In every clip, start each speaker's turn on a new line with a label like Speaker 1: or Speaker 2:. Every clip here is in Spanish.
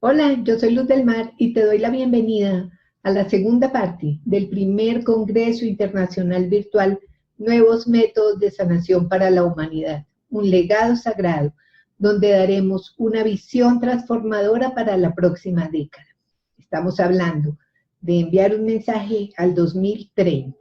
Speaker 1: Hola, yo soy Luz del Mar y te doy la bienvenida a la segunda parte del primer Congreso Internacional Virtual Nuevos Métodos de Sanación para la Humanidad, un legado sagrado, donde daremos una visión transformadora para la próxima década. Estamos hablando de enviar un mensaje al 2030.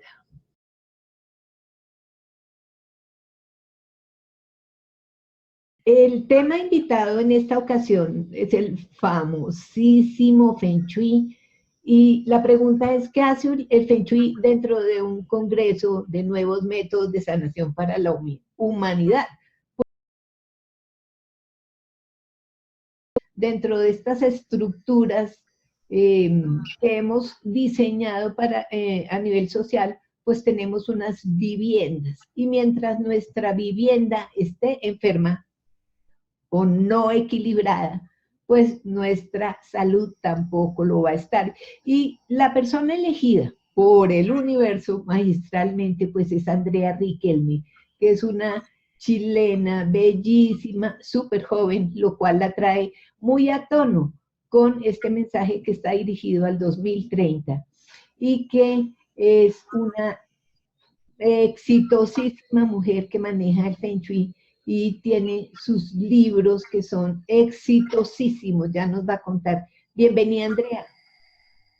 Speaker 1: El tema invitado en esta ocasión es el famosísimo Feng Shui. Y la pregunta es, ¿qué hace el Feng Shui dentro de un congreso de nuevos métodos de sanación para la humanidad? Dentro de estas estructuras que hemos diseñado a nivel social, pues tenemos unas viviendas. Y mientras nuestra vivienda esté enferma, o no equilibrada, pues nuestra salud tampoco lo va a estar. Y la persona elegida por el universo magistralmente, pues es Andrea Riquelme, que es una chilena bellísima, súper joven, lo cual la trae muy a tono con este mensaje que está dirigido al 2030 y que es una exitosísima mujer que maneja el Feng Shui y tiene sus libros que son exitosísimos, ya nos va a contar. Bienvenida, Andrea.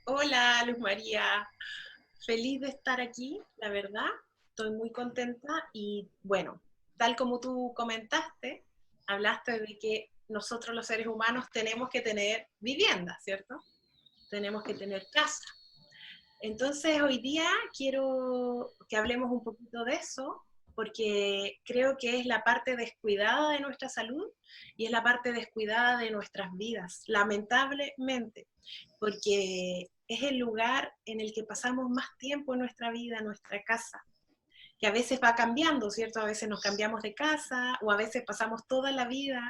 Speaker 2: Hola, Luz María. Feliz de estar aquí, la verdad. Estoy muy contenta y bueno, tal como tú comentaste, hablaste de que nosotros los seres humanos tenemos que tener vivienda, ¿cierto? Tenemos que tener casa. Entonces hoy día quiero que hablemos un poquito de eso, porque creo que es la parte descuidada de nuestra salud y es la parte descuidada de nuestras vidas, lamentablemente, porque es el lugar en el que pasamos más tiempo en nuestra vida, en nuestra casa, que a veces va cambiando, ¿cierto? A veces nos cambiamos de casa o a veces pasamos toda la vida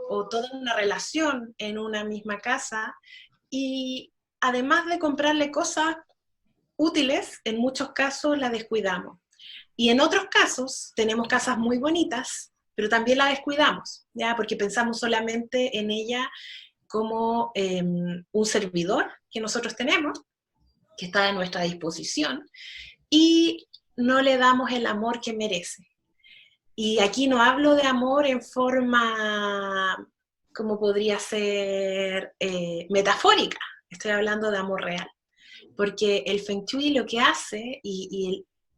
Speaker 2: o toda una relación en una misma casa y además de comprarle cosas útiles, en muchos casos la descuidamos. Y en otros casos tenemos casas muy bonitas, pero también la descuidamos, ¿ya? Porque pensamos solamente en ella como un servidor que nosotros tenemos, que está a nuestra disposición, y no le damos el amor que merece. Y aquí no hablo de amor en forma, como podría ser, metafórica, estoy hablando de amor real. Porque el Feng Shui lo que hace,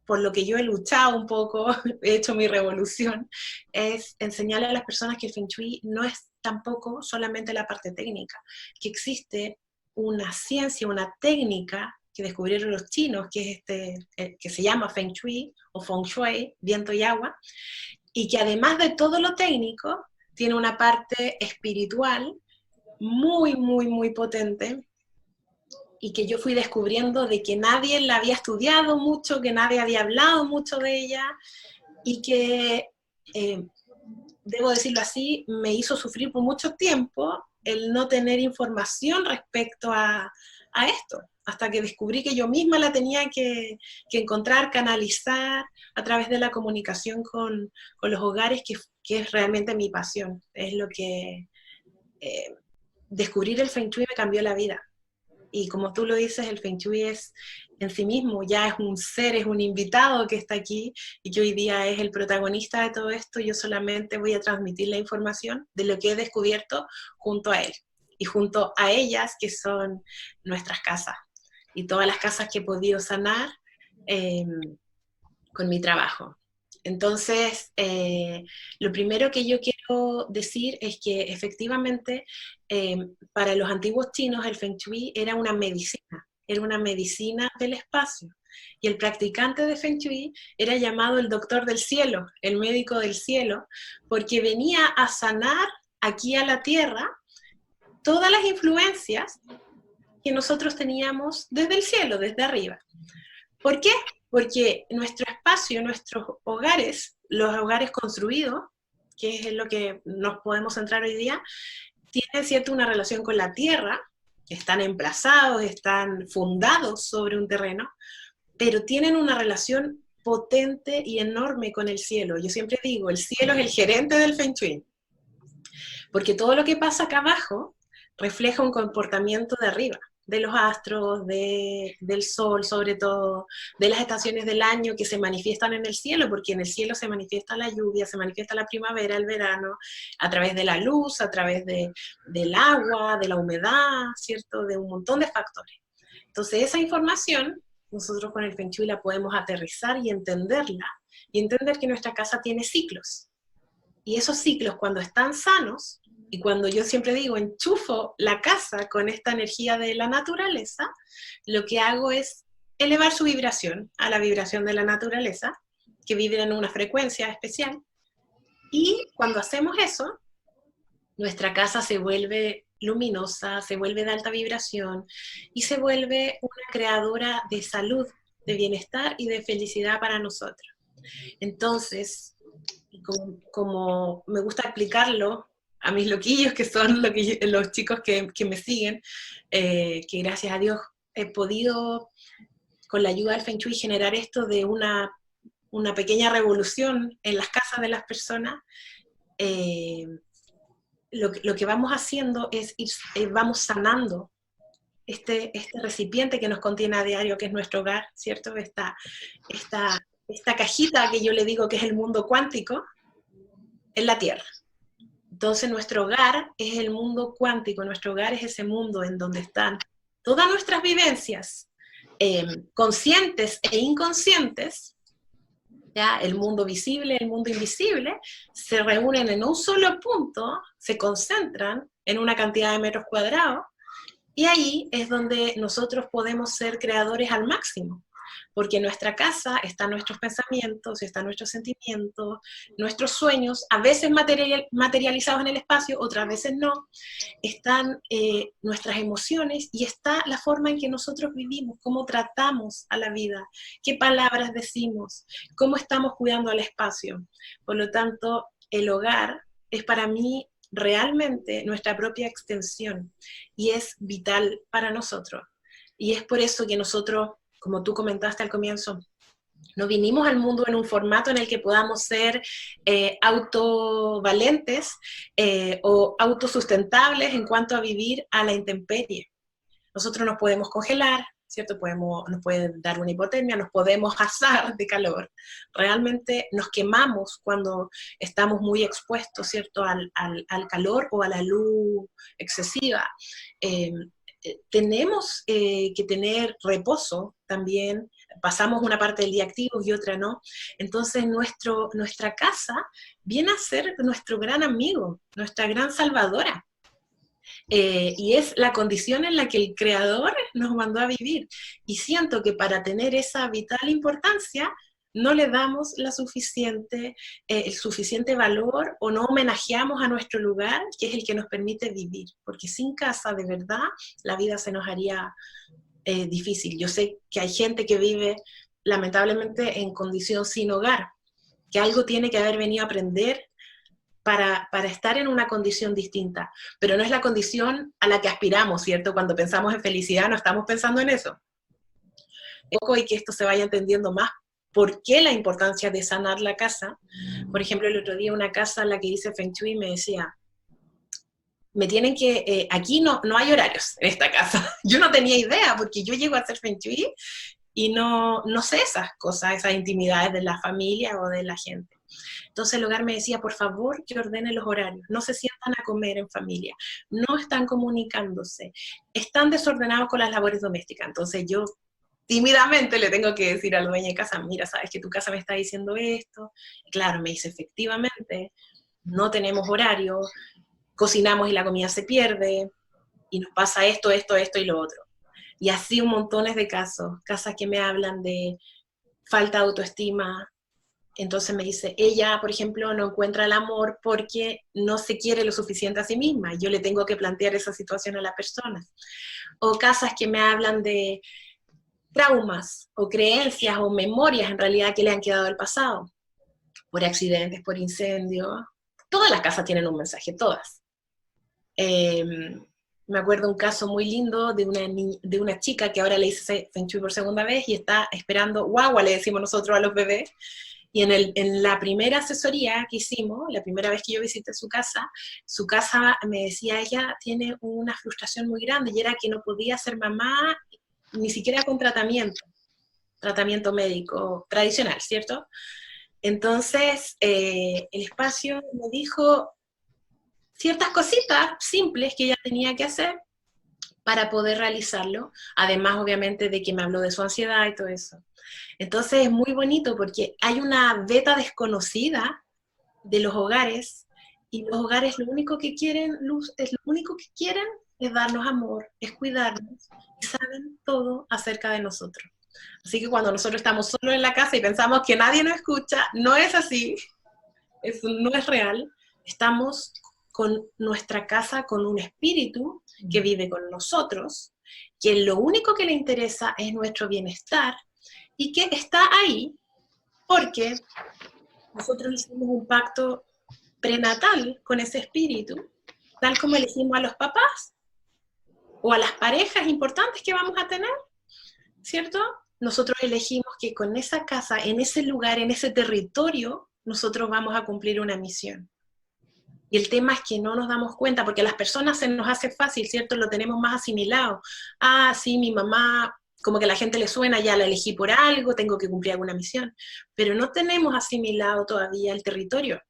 Speaker 2: por lo que yo he luchado un poco, he hecho mi revolución, es enseñarle a las personas que el Feng Shui no es tampoco solamente la parte técnica, que existe una ciencia, una técnica que descubrieron los chinos, que es que se llama Feng Shui o Feng Shui, viento y agua, y que además de todo lo técnico, tiene una parte espiritual muy, muy, muy potente, y que yo fui descubriendo de que nadie la había estudiado mucho, que nadie había hablado mucho de ella, y que, debo decirlo así, me hizo sufrir por mucho tiempo el no tener información respecto a esto, hasta que descubrí que yo misma la tenía que encontrar, canalizar a través de la comunicación con los hogares, que es realmente mi pasión, es lo que... descubrir el Feng Shui me cambió la vida. Y como tú lo dices, el Feng Shui es en sí mismo, ya es un ser, es un invitado que está aquí y que hoy día es el protagonista de todo esto. Yo solamente voy a transmitir la información de lo que he descubierto junto a él y junto a ellas, que son nuestras casas y todas las casas que he podido sanar eh, con mi trabajo. Entonces, lo primero que yo quiero decir es que efectivamente para los antiguos chinos el Feng Shui era una medicina del espacio. Y el practicante de Feng Shui era llamado el doctor del cielo, el médico del cielo, porque venía a sanar aquí a la tierra todas las influencias que nosotros teníamos desde el cielo, desde arriba. ¿Por qué? Porque nuestro espacio, nuestros hogares, los hogares construidos, que es en lo que nos podemos centrar hoy día, tienen cierto una relación con la tierra, están emplazados, están fundados sobre un terreno, pero tienen una relación potente y enorme con el cielo. Yo siempre digo, el cielo es el gerente del Feng Shui, porque todo lo que pasa acá abajo refleja un comportamiento de arriba, de los astros, del sol sobre todo, de las estaciones del año que se manifiestan en el cielo, porque en el cielo se manifiesta la lluvia, se manifiesta la primavera, el verano, a través de la luz, a través del agua, de la humedad, ¿cierto? De un montón de factores. Entonces esa información, nosotros con el Feng Shui la podemos aterrizar y entenderla, y entender que nuestra casa tiene ciclos. Y esos ciclos, cuando están sanos, y cuando yo siempre digo, enchufo la casa con esta energía de la naturaleza, lo que hago es elevar su vibración a la vibración de la naturaleza, que vibra en una frecuencia especial. Y cuando hacemos eso, nuestra casa se vuelve luminosa, se vuelve de alta vibración y se vuelve una creadora de salud, de bienestar y de felicidad para nosotros. Entonces, como me gusta explicarlo a mis loquillos, que son los chicos que me siguen, que gracias a Dios he podido, con la ayuda del Feng Shui, generar esto de una pequeña revolución en las casas de las personas. Lo que vamos haciendo es vamos sanando este recipiente que nos contiene a diario, que es nuestro hogar, ¿cierto? Esta cajita que yo le digo que es el mundo cuántico, es la Tierra. Entonces nuestro hogar es el mundo cuántico, nuestro hogar es ese mundo en donde están todas nuestras vivencias, conscientes e inconscientes, ¿ya? El mundo visible, el mundo invisible, se reúnen en un solo punto, se concentran en una cantidad de metros cuadrados, y ahí es donde nosotros podemos ser creadores al máximo, porque en nuestra casa están nuestros pensamientos, están nuestros sentimientos, nuestros sueños, a veces materializados en el espacio, otras veces no, están nuestras emociones, y está la forma en que nosotros vivimos, cómo tratamos a la vida, qué palabras decimos, cómo estamos cuidando al espacio. Por lo tanto, el hogar es para mí realmente nuestra propia extensión, y es vital para nosotros. Y es por eso que nosotros, como tú comentaste al comienzo, no vinimos al mundo en un formato en el que podamos ser autovalentes o autosustentables en cuanto a vivir a la intemperie. Nosotros nos podemos congelar, ¿cierto? Nos puede dar una hipotermia, nos podemos asar de calor. Realmente nos quemamos cuando estamos muy expuestos, ¿cierto? Al calor o a la luz excesiva. Tenemos que tener reposo también, pasamos una parte del día activos y otra no. Entonces nuestra casa viene a ser nuestro gran amigo, nuestra gran salvadora. Y es la condición en la que el Creador nos mandó a vivir. Y siento que para tener esa vital importancia, no le damos el suficiente valor, o no homenajeamos a nuestro lugar, que es el que nos permite vivir. Porque sin casa, de verdad, la vida se nos haría difícil. Yo sé que hay gente que vive, lamentablemente, en condición sin hogar, que algo tiene que haber venido a aprender para estar en una condición distinta, pero no es la condición a la que aspiramos, ¿cierto? Cuando pensamos en felicidad no estamos pensando en eso. Y que esto se vaya entendiendo más, ¿por qué la importancia de sanar la casa? Por ejemplo, el otro día una casa en la que hice Feng Shui me decía, me tienen que, aquí no hay horarios en esta casa. Yo no tenía idea, porque yo llego a hacer Feng Shui y no sé esas cosas, esas intimidades de la familia o de la gente. Entonces el hogar me decía, por favor, que ordenen los horarios, no se sientan a comer en familia, no están comunicándose, están desordenados con las labores domésticas. Entonces yo tímidamente le tengo que decir al dueño de casa, mira, sabes que tu casa me está diciendo esto. Y claro, me dice, efectivamente, no tenemos horario, cocinamos y la comida se pierde, y nos pasa esto y lo otro. Y así un montones de casos, casas que me hablan de falta de autoestima. Entonces me dice, ella, por ejemplo, no encuentra el amor porque no se quiere lo suficiente a sí misma. Yo le tengo que plantear esa situación a la persona. O casas que me hablan de traumas o creencias o memorias en realidad que le han quedado del pasado, por accidentes, por incendios. Todas las casas tienen un mensaje, todas. Me acuerdo un caso muy lindo de una chica que ahora le hice Feng Shui por segunda vez y está esperando guagua, le decimos nosotros a los bebés, Y en la primera asesoría que hicimos, la primera vez que yo visité su casa me decía, ella tiene una frustración muy grande y era que no podía ser mamá ni siquiera con tratamiento médico tradicional, ¿cierto? Entonces, el espacio me dijo ciertas cositas simples que ella tenía que hacer para poder realizarlo, además obviamente de que me habló de su ansiedad y todo eso. Entonces es muy bonito porque hay una beta desconocida de los hogares, y los hogares lo único que quieren, Luz, es lo único que quieren es darnos amor, es cuidarnos, y saben todo acerca de nosotros. Así que cuando nosotros estamos solos en la casa y pensamos que nadie nos escucha, no es así, eso no es real. Estamos con nuestra casa, con un espíritu que vive con nosotros, que lo único que le interesa es nuestro bienestar, y que está ahí porque nosotros hicimos un pacto prenatal con ese espíritu, tal como elegimos a los papás o a las parejas importantes que vamos a tener, ¿cierto? Nosotros elegimos que con esa casa, en ese lugar, en ese territorio, nosotros vamos a cumplir una misión. Y el tema es que no nos damos cuenta, porque a las personas se nos hace fácil, ¿cierto? Lo tenemos más asimilado. Ah, sí, mi mamá, como que a la gente le suena, ya la elegí por algo, tengo que cumplir alguna misión. Pero no tenemos asimilado todavía el territorio.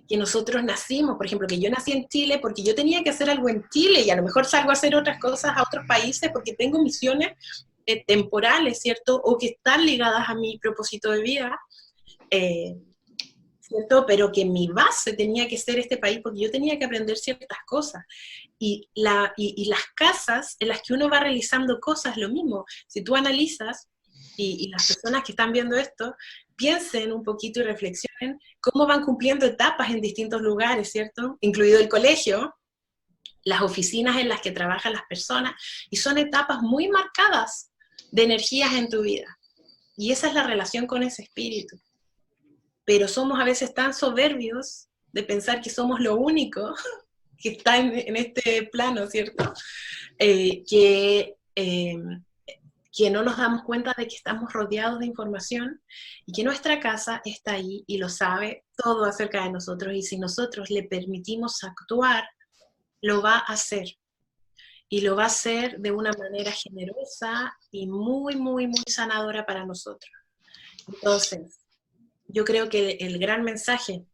Speaker 2: Que nosotros nacimos, por ejemplo, que yo nací en Chile porque yo tenía que hacer algo en Chile, y a lo mejor salgo a hacer otras cosas a otros países porque tengo misiones temporales, ¿cierto? O que están ligadas a mi propósito de vida, ¿cierto? Pero que mi base tenía que ser este país porque yo tenía que aprender ciertas cosas. Y las casas en las que uno va realizando cosas, lo mismo. Si tú analizas, y las personas que están viendo esto, piensen un poquito y reflexionen cómo van cumpliendo etapas en distintos lugares, ¿cierto? Incluido el colegio, las oficinas en las que trabajan las personas, y son etapas muy marcadas de energías en tu vida. Y esa es la relación con ese espíritu. Pero somos a veces tan soberbios de pensar que somos lo único que está en este plano, ¿cierto? Que no nos damos cuenta de que estamos rodeados de información y que nuestra casa está ahí y lo sabe todo acerca de nosotros, y si nosotros le permitimos actuar, lo va a hacer. Y lo va a hacer de una manera generosa y muy, muy, muy sanadora para nosotros. Entonces, yo creo que el gran mensaje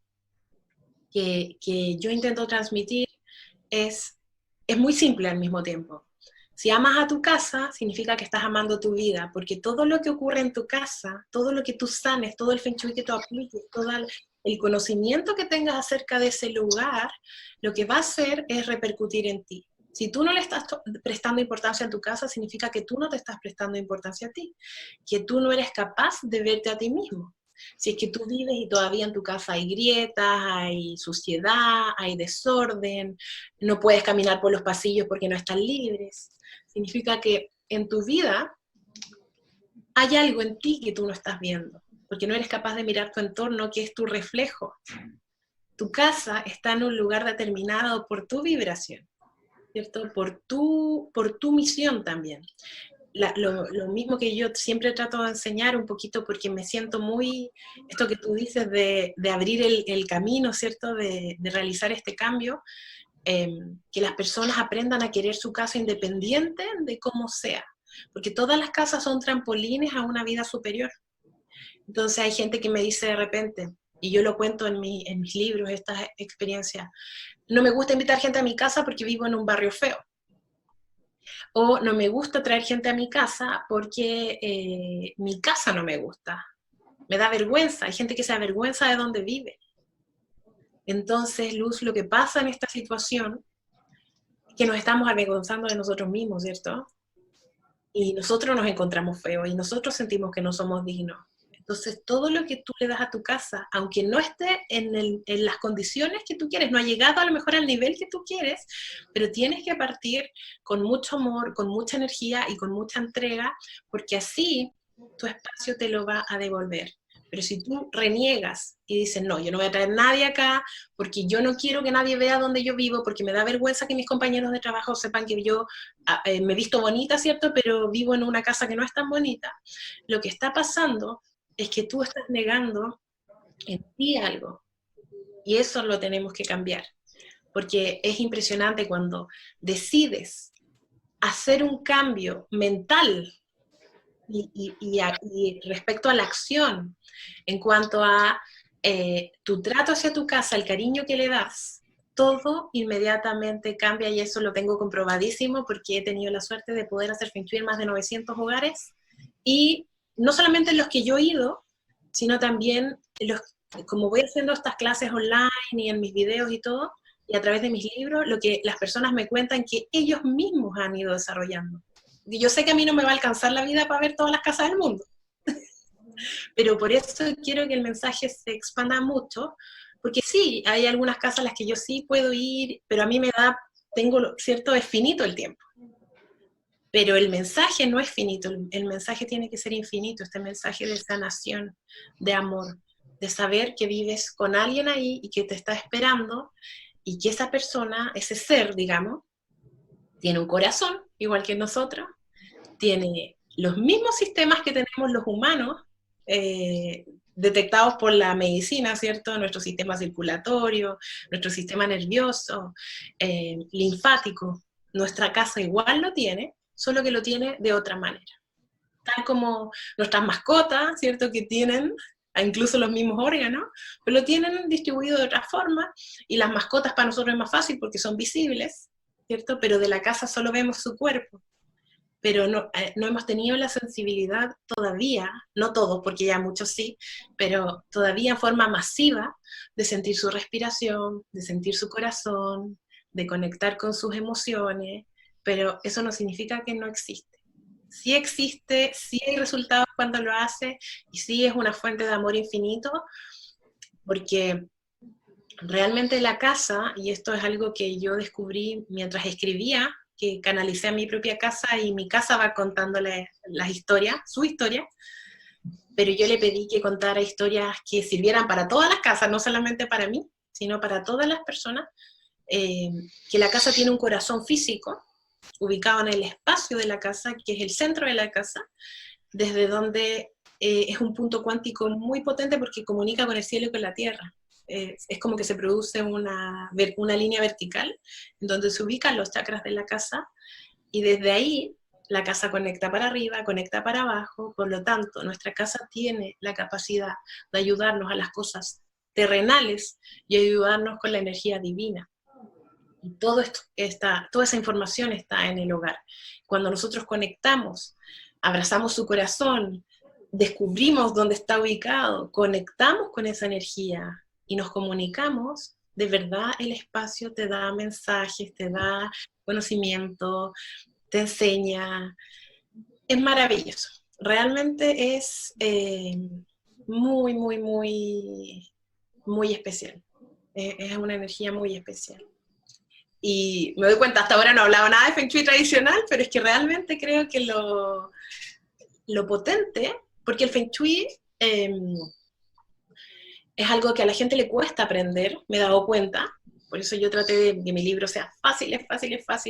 Speaker 2: que yo intento transmitir es muy simple al mismo tiempo. Si amas a tu casa, significa que estás amando tu vida, porque todo lo que ocurre en tu casa, todo lo que tú sanes, todo el feng shui que tú apliques, todo el conocimiento que tengas acerca de ese lugar, lo que va a hacer es repercutir en ti. Si tú no le estás prestando importancia a tu casa, significa que tú no te estás prestando importancia a ti, que tú no eres capaz de verte a ti mismo. Si es que tú vives y todavía en tu casa hay grietas, hay suciedad, hay desorden, no puedes caminar por los pasillos porque no están libres, significa que en tu vida hay algo en ti que tú no estás viendo, porque no eres capaz de mirar tu entorno, que es tu reflejo. Tu casa está en un lugar determinado por tu vibración, ¿cierto? Por tu misión también. Lo mismo que yo siempre trato de enseñar un poquito, porque me siento muy, esto que tú dices de abrir el camino, ¿cierto? De realizar este cambio, que las personas aprendan a querer su casa independiente de cómo sea, porque todas las casas son trampolines a una vida superior. Entonces hay gente que me dice de repente, y yo lo cuento en mis libros, estas experiencias, no me gusta invitar gente a mi casa porque vivo en un barrio feo. O no me gusta traer gente a mi casa porque mi casa no me gusta. Me da vergüenza. Hay gente que se avergüenza de dónde vive. Entonces, Luz, lo que pasa en esta situación es que nos estamos avergonzando de nosotros mismos, ¿cierto? Y nosotros nos encontramos feos y nosotros sentimos que no somos dignos. Entonces, todo lo que tú le das a tu casa, aunque no esté en las condiciones que tú quieres, no ha llegado a lo mejor al nivel que tú quieres, pero tienes que partir con mucho amor, con mucha energía y con mucha entrega, porque así tu espacio te lo va a devolver. Pero si tú reniegas y dices, no, yo no voy a traer nadie acá, porque yo no quiero que nadie vea dónde yo vivo, porque me da vergüenza que mis compañeros de trabajo sepan que yo me he visto bonita, ¿cierto? Pero vivo en una casa que no es tan bonita. Lo que está pasando es que tú estás negando en ti algo, y eso lo tenemos que cambiar, porque es impresionante cuando decides hacer un cambio mental y respecto a la acción, en cuanto a tu trato hacia tu casa, el cariño que le das, todo inmediatamente cambia, y eso lo tengo comprobadísimo porque he tenido la suerte de poder hacer Feng Shui en más de 900 hogares, y no solamente en los que yo he ido, sino también como voy haciendo estas clases online y en mis videos y todo, y a través de mis libros, lo que las personas me cuentan que ellos mismos han ido desarrollando. Y yo sé que a mí no me va a alcanzar la vida para ver todas las casas del mundo, pero por eso quiero que el mensaje se expanda mucho, porque sí, hay algunas casas a las que yo sí puedo ir, pero a mí cierto, es finito el tiempo. Pero el mensaje no es finito, el mensaje tiene que ser infinito, este mensaje de sanación, de amor, de saber que vives con alguien ahí y que te está esperando, y que esa persona, ese ser, digamos, tiene un corazón, igual que nosotros, tiene los mismos sistemas que tenemos los humanos, detectados por la medicina, ¿cierto? Nuestro sistema circulatorio, nuestro sistema nervioso, linfático. Nuestra casa igual lo tiene, solo que lo tiene de otra manera. Tal como nuestras mascotas, ¿cierto? Que tienen incluso los mismos órganos, pero lo tienen distribuido de otra forma, y las mascotas para nosotros es más fácil porque son visibles, ¿cierto? Pero de la casa solo vemos su cuerpo. Pero no hemos tenido la sensibilidad todavía, no todos, porque ya muchos sí, pero todavía en forma masiva, de sentir su respiración, de sentir su corazón, de conectar con sus emociones, pero eso no significa que no existe. Sí existe, sí hay resultados cuando lo hace, y sí es una fuente de amor infinito, porque realmente la casa, y esto es algo que yo descubrí mientras escribía, que canalicé a mi propia casa, y mi casa va contándole las historias, su historia, pero yo le pedí que contara historias que sirvieran para todas las casas, no solamente para mí, sino para todas las personas, que la casa tiene un corazón físico, ubicado en el espacio de la casa, que es el centro de la casa, desde donde es un punto cuántico muy potente porque comunica con el cielo y con la tierra. Es como que se produce una línea vertical en donde se ubican los chakras de la casa, y desde ahí la casa conecta para arriba, conecta para abajo. Por lo tanto, nuestra casa tiene la capacidad de ayudarnos a las cosas terrenales y ayudarnos con la energía divina. Y toda esa información está en el hogar. Cuando nosotros conectamos, abrazamos su corazón, descubrimos dónde está ubicado, conectamos con esa energía y nos comunicamos, de verdad el espacio te da mensajes, te da conocimiento, te enseña. Es maravilloso. Realmente es muy, muy, muy, muy especial. Es una energía muy especial. Y me doy cuenta, hasta ahora no he hablado nada de Feng Shui tradicional, pero es que realmente creo que lo potente, porque el Feng Shui es algo que a la gente le cuesta aprender, me he dado cuenta. Por eso yo traté de que mi libro sea fácil,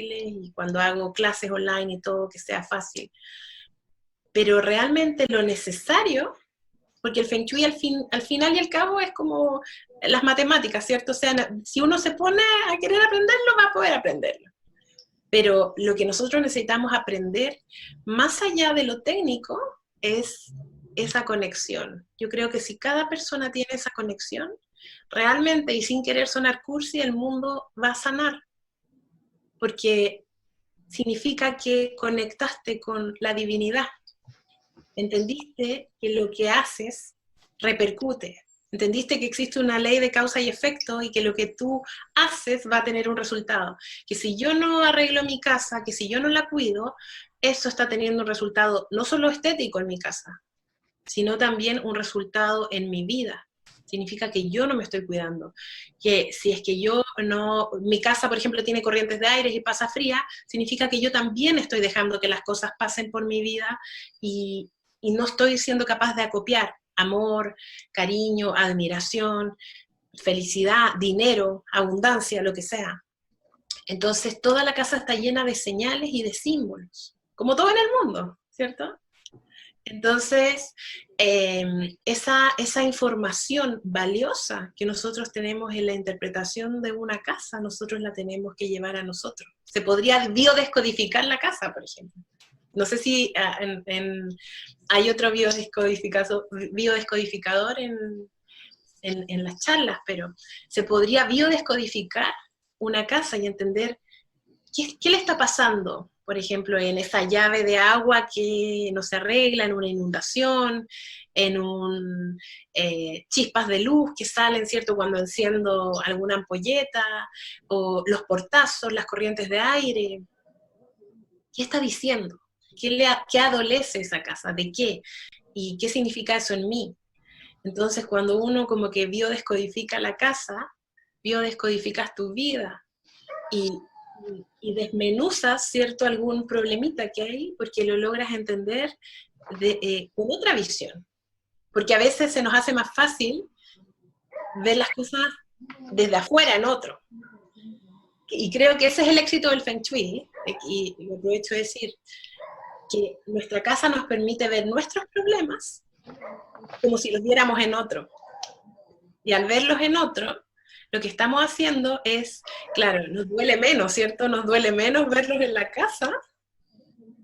Speaker 2: y cuando hago clases online y todo, que sea fácil. Pero realmente lo necesario, porque el Feng Shui al final y al cabo es como las matemáticas, ¿cierto? O sea, si uno se pone a querer aprenderlo, va a poder aprenderlo. Pero lo que nosotros necesitamos aprender, más allá de lo técnico, es esa conexión. Yo creo que si cada persona tiene esa conexión, realmente, y sin querer sonar cursi, el mundo va a sanar. Porque significa que conectaste con la divinidad. Entendiste que lo que haces repercute. Entendiste que existe una ley de causa y efecto, y que lo que tú haces va a tener un resultado. Que si yo no arreglo mi casa, que si yo no la cuido, eso está teniendo un resultado no solo estético en mi casa, sino también un resultado en mi vida. Significa que yo no me estoy cuidando. Que si es que mi casa, por ejemplo, tiene corrientes de aire y pasa fría, significa que yo también estoy dejando que las cosas pasen por mi vida, y no estoy siendo capaz de acopiar amor, cariño, admiración, felicidad, dinero, abundancia, lo que sea. Entonces toda la casa está llena de señales y de símbolos, como todo en el mundo, ¿cierto? Entonces, esa información valiosa que nosotros tenemos en la interpretación de una casa, nosotros la tenemos que llevar a nosotros. Se podría biodescodificar la casa, por ejemplo. No sé si hay otro biodescodificador en las charlas, pero se podría biodescodificar una casa y entender qué le está pasando, por ejemplo, en esa llave de agua que no se arregla, en una inundación, chispas de luz que salen, ¿cierto?, cuando enciendo alguna ampolleta, o los portazos, las corrientes de aire. ¿Qué está diciendo? ¿Qué adolece esa casa? ¿De qué? ¿Y qué significa eso en mí? Entonces, cuando uno como que biodescodifica la casa, biodescodificas tu vida y desmenuzas, ¿cierto?, algún problemita que hay, porque lo logras entender con otra visión. Porque a veces se nos hace más fácil ver las cosas desde afuera en otro. Y creo que ese es el éxito del Feng Shui, y lo aprovecho de decir, que nuestra casa nos permite ver nuestros problemas como si los viéramos en otro. Y al verlos en otro, lo que estamos haciendo es, claro, nos duele menos, ¿cierto? Nos duele menos verlos en la casa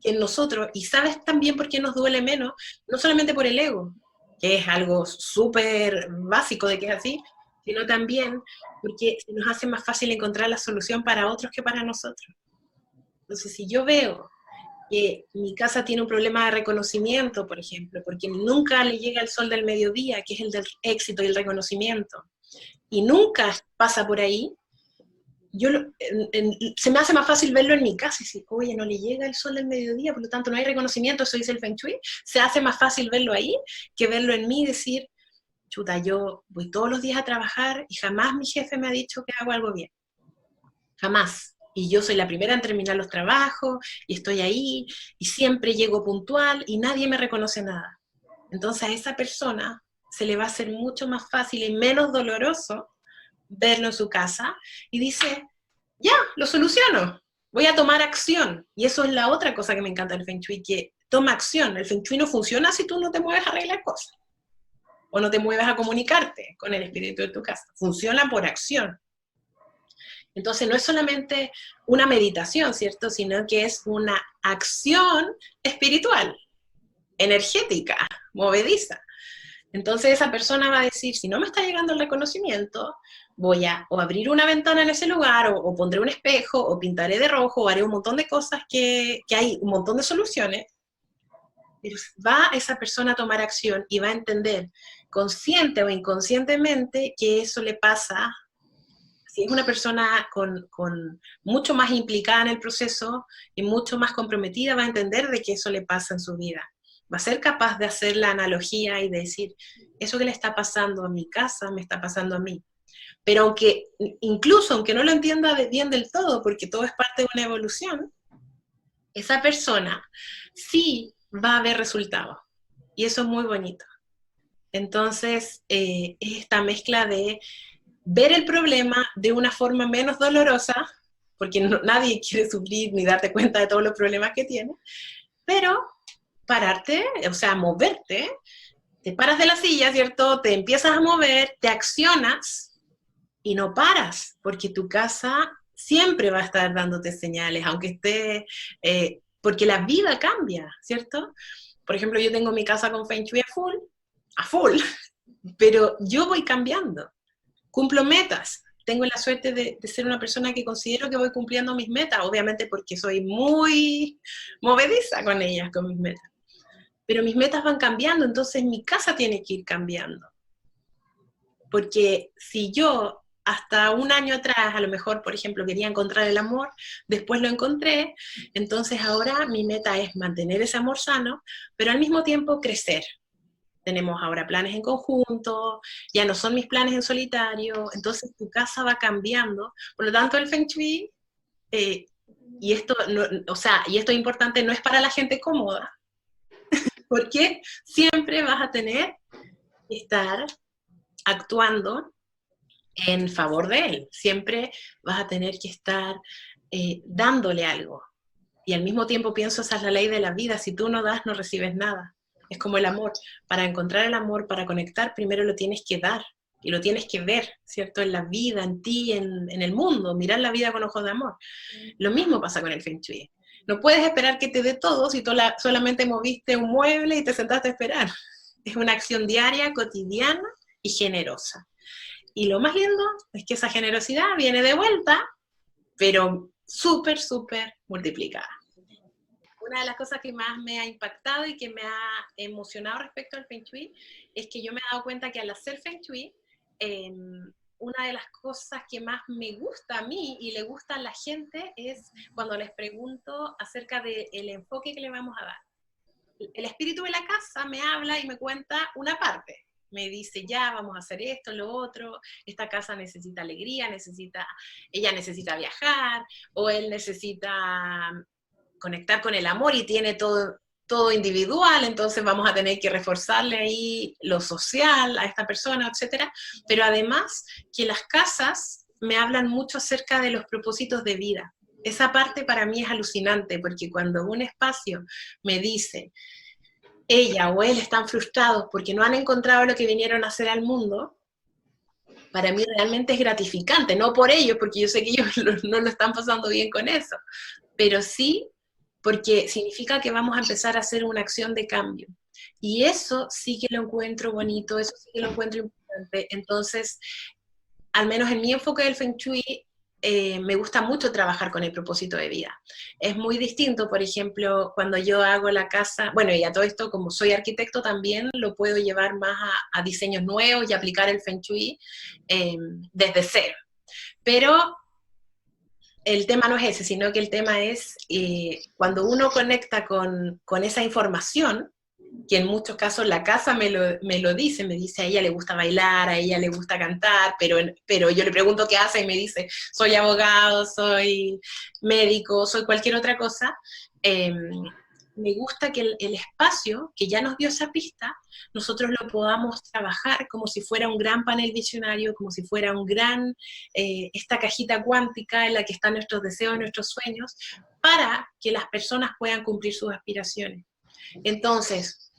Speaker 2: que en nosotros. Y ¿sabes también por qué nos duele menos? No solamente por el ego, que es algo súper básico de que es así, sino también porque nos hace más fácil encontrar la solución para otros que para nosotros. Entonces, si yo veo que mi casa tiene un problema de reconocimiento, por ejemplo, porque nunca le llega el sol del mediodía, que es el del éxito y el reconocimiento, y nunca pasa por ahí, se me hace más fácil verlo en mi casa y decir, oye, no le llega el sol del mediodía, por lo tanto no hay reconocimiento, eso dice el Feng Shui. Se hace más fácil verlo ahí que verlo en mí y decir, chuta, yo voy todos los días a trabajar y jamás mi jefe me ha dicho que hago algo bien. Jamás. Y yo soy la primera en terminar los trabajos, y estoy ahí, y siempre llego puntual, y nadie me reconoce nada. Entonces a esa persona se le va a hacer mucho más fácil y menos doloroso verlo en su casa, y dice, ya, lo soluciono, voy a tomar acción. Y eso es la otra cosa que me encanta del Feng Shui, que toma acción. El Feng Shui no funciona si tú no te mueves a arreglar cosas, o no te mueves a comunicarte con el espíritu de tu casa. Funciona por acción. Entonces no es solamente una meditación, ¿cierto? Sino que es una acción espiritual, energética, movediza. Entonces esa persona va a decir, si no me está llegando el reconocimiento, voy a o abrir una ventana en ese lugar, o pondré un espejo, o pintaré de rojo, o haré un montón de cosas que hay un montón de soluciones. Pero va esa persona a tomar acción y va a entender, consciente o inconscientemente, que eso le pasa. Si es una persona con mucho más implicada en el proceso y mucho más comprometida, va a entender de que eso le pasa en su vida. Va a ser capaz de hacer la analogía y de decir, eso que le está pasando a mi casa, me está pasando a mí. Pero incluso aunque no lo entienda bien del todo, porque todo es parte de una evolución, esa persona sí va a ver resultados. Y eso es muy bonito. Entonces, es esta mezcla de ver el problema de una forma menos dolorosa, porque nadie quiere sufrir ni darte cuenta de todos los problemas que tiene, pero pararte, o sea, moverte, te paras de la silla, ¿cierto? Te empiezas a mover, te accionas y no paras, porque tu casa siempre va a estar dándote señales, aunque esté, porque la vida cambia, ¿cierto? Por ejemplo, yo tengo mi casa con Feng Shui a full, pero yo voy cambiando. Cumplo metas. Tengo la suerte de ser una persona que considero que voy cumpliendo mis metas, obviamente porque soy muy movediza con ellas, con mis metas. Pero mis metas van cambiando, entonces mi casa tiene que ir cambiando. Porque si yo hasta un año atrás, a lo mejor, por ejemplo, quería encontrar el amor, después lo encontré, entonces ahora mi meta es mantener ese amor sano, pero al mismo tiempo crecer. Tenemos ahora planes en conjunto, ya no son mis planes en solitario, entonces tu casa va cambiando. Por lo tanto, el Feng Shui, y esto es importante, no es para la gente cómoda, porque siempre vas a tener que estar actuando en favor de él, siempre vas a tener que estar dándole algo. Y al mismo tiempo pienso, esa es la ley de la vida, si tú no das, no recibes nada. Es como el amor. Para encontrar el amor, para conectar, primero lo tienes que dar y lo tienes que ver, ¿cierto? En la vida, en ti, en el mundo, mirar la vida con ojos de amor. Lo mismo pasa con el Feng Shui. No puedes esperar que te dé todo si tú solamente moviste un mueble y te sentaste a esperar. Es una acción diaria, cotidiana y generosa. Y lo más lindo es que esa generosidad viene de vuelta, pero súper, súper multiplicada. Una de las cosas que más me ha impactado y que me ha emocionado respecto al Feng Shui es que yo me he dado cuenta que al hacer Feng Shui, una de las cosas que más me gusta a mí y le gusta a la gente es cuando les pregunto acerca del enfoque que le vamos a dar. El espíritu de la casa me habla y me cuenta una parte. Me dice, ya, vamos a hacer esto, lo otro, esta casa necesita alegría, ella necesita viajar, o él necesita conectar con el amor y tiene todo individual, entonces vamos a tener que reforzarle ahí lo social a esta persona, etcétera. Pero además que las casas me hablan mucho acerca de los propósitos de vida. Esa parte para mí es alucinante, porque cuando un espacio me dice, ella o él están frustrados porque no han encontrado lo que vinieron a hacer al mundo, para mí realmente es gratificante, no por ellos, porque yo sé que ellos no lo están pasando bien con eso, pero sí porque significa que vamos a empezar a hacer una acción de cambio. Y eso sí que lo encuentro bonito, eso sí que lo encuentro importante. Entonces, al menos en mi enfoque del Feng Shui, me gusta mucho trabajar con el propósito de vida. Es muy distinto, por ejemplo, cuando yo hago la casa, bueno, y a todo esto, como soy arquitecto también, lo puedo llevar más a diseños nuevos y aplicar el Feng Shui desde cero. Pero el tema no es ese, sino que el tema es cuando uno conecta con esa información, que en muchos casos la casa me lo dice, me dice a ella le gusta bailar, a ella le gusta cantar, pero yo le pregunto qué hace y me dice, soy abogado, soy médico, soy cualquier otra cosa. Me gusta que el espacio que ya nos dio esa pista, nosotros lo podamos trabajar como si fuera un gran panel visionario, como si fuera esta cajita cuántica en la que están nuestros deseos, nuestros sueños, para que las personas puedan cumplir sus aspiraciones. Entonces,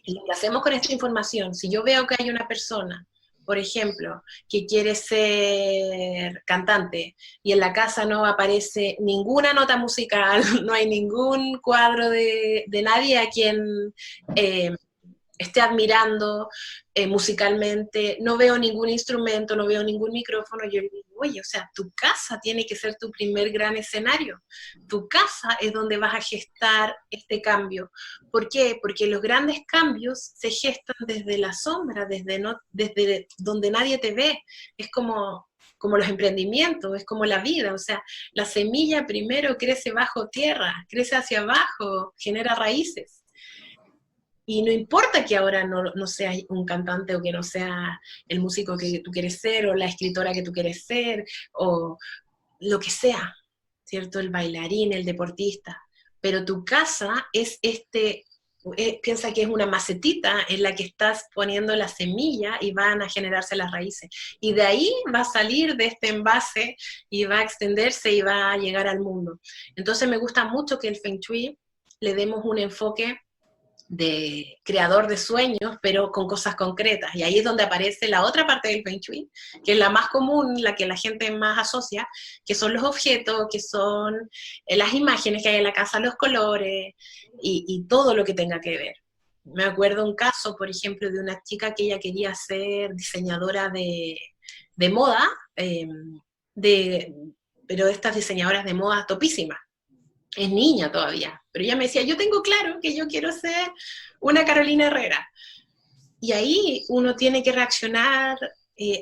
Speaker 2: lo que hacemos con esta información, si yo veo que hay una persona, por ejemplo, que quiere ser cantante y en la casa no aparece ninguna nota musical, no hay ningún cuadro de nadie a quien esté admirando musicalmente, no veo ningún instrumento, no veo ningún micrófono, yo le digo, oye, o sea, tu casa tiene que ser tu primer gran escenario, tu casa es donde vas a gestar este cambio. ¿Por qué? Porque los grandes cambios se gestan desde la sombra, desde donde nadie te ve, es como los emprendimientos, es como la vida, o sea, la semilla primero crece bajo tierra, crece hacia abajo, genera raíces. Y no importa que ahora no seas un cantante o que no seas el músico que tú quieres ser o la escritora que tú quieres ser o lo que sea, ¿cierto? El bailarín, el deportista. Pero tu casa es piensa que es una macetita en la que estás poniendo la semilla y van a generarse las raíces. Y de ahí va a salir de este envase y va a extenderse y va a llegar al mundo. Entonces me gusta mucho que el Feng Shui le demos un enfoque de creador de sueños, pero con cosas concretas. Y ahí es donde aparece la otra parte del Feng Shui, que es la más común, la que la gente más asocia, que son los objetos, que son las imágenes que hay en la casa, los colores y todo lo que tenga que ver. Me acuerdo un caso, por ejemplo, de una chica que ella quería ser diseñadora de moda, pero estas diseñadoras de moda topísimas. Es niña todavía, pero ella me decía, yo tengo claro que yo quiero ser una Carolina Herrera. Y ahí uno tiene que reaccionar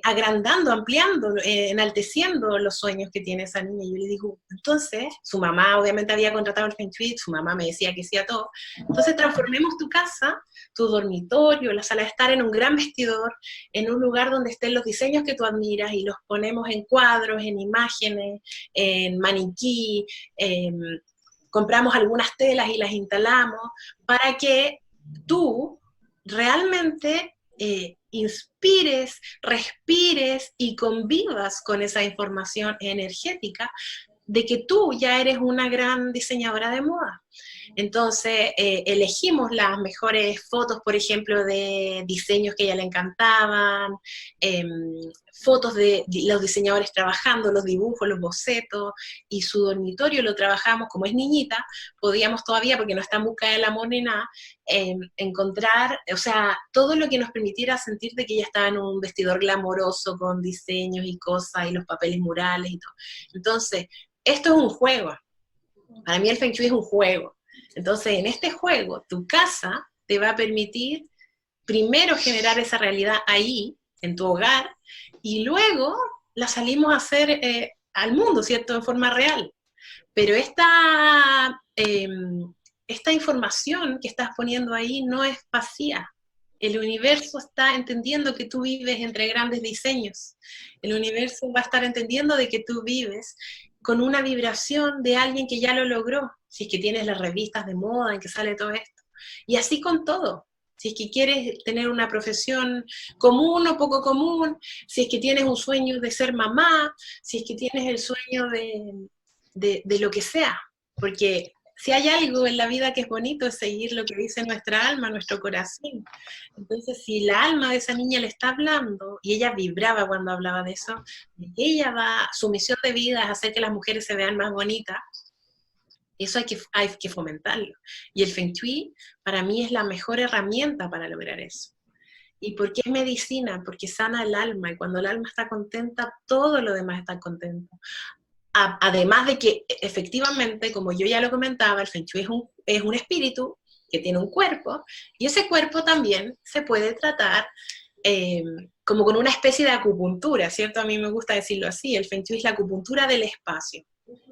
Speaker 2: agrandando, ampliando, enalteciendo los sueños que tiene esa niña. Y yo le digo, entonces, su mamá obviamente había contratado el Feng Shui, su mamá me decía que sí a todo. Entonces transformemos tu casa, tu dormitorio, la sala de estar en un gran vestidor, en un lugar donde estén los diseños que tú admiras y los ponemos en cuadros, en imágenes, en maniquí, compramos algunas telas y las instalamos para que tú realmente inspires, respires y convivas con esa información energética de que tú ya eres una gran diseñadora de moda. Entonces, elegimos las mejores fotos, por ejemplo, de diseños que a ella le encantaban, fotos de los diseñadores trabajando, los dibujos, los bocetos, y su dormitorio lo trabajamos, como es niñita, podíamos todavía, porque no está en busca del amor ni nada, encontrar, o sea, todo lo que nos permitiera sentir de que ella estaba en un vestidor glamoroso con diseños y cosas, y los papeles murales y todo. Entonces, esto es un juego. Para mí el Feng Shui es un juego. Entonces, en este juego, tu casa te va a permitir primero generar esa realidad ahí, en tu hogar, y luego la salimos a hacer al mundo, ¿cierto? De forma real. Pero esta información que estás poniendo ahí no es vacía. El universo está entendiendo que tú vives entre grandes diseños. El universo va a estar entendiendo de que tú vives con una vibración de alguien que ya lo logró. Si es que tienes las revistas de moda en que sale todo esto. Y así con todo. Si es que quieres tener una profesión común o poco común, si es que tienes un sueño de ser mamá, si es que tienes el sueño de lo que sea. Porque si hay algo en la vida que es bonito es seguir lo que dice nuestra alma, nuestro corazón. Entonces, si la alma de esa niña le está hablando, y ella vibraba cuando hablaba de eso, su misión de vida es hacer que las mujeres se vean más bonitas, eso hay que fomentarlo. Y el Feng Shui, para mí, es la mejor herramienta para lograr eso. ¿Y por qué es medicina? Porque sana el alma, y cuando el alma está contenta, todo lo demás está contento. Además de que, efectivamente, como yo ya lo comentaba, el Feng Shui es un espíritu que tiene un cuerpo, y ese cuerpo también se puede tratar como con una especie de acupuntura, ¿cierto? A mí me gusta decirlo así, el Feng Shui es la acupuntura del espacio.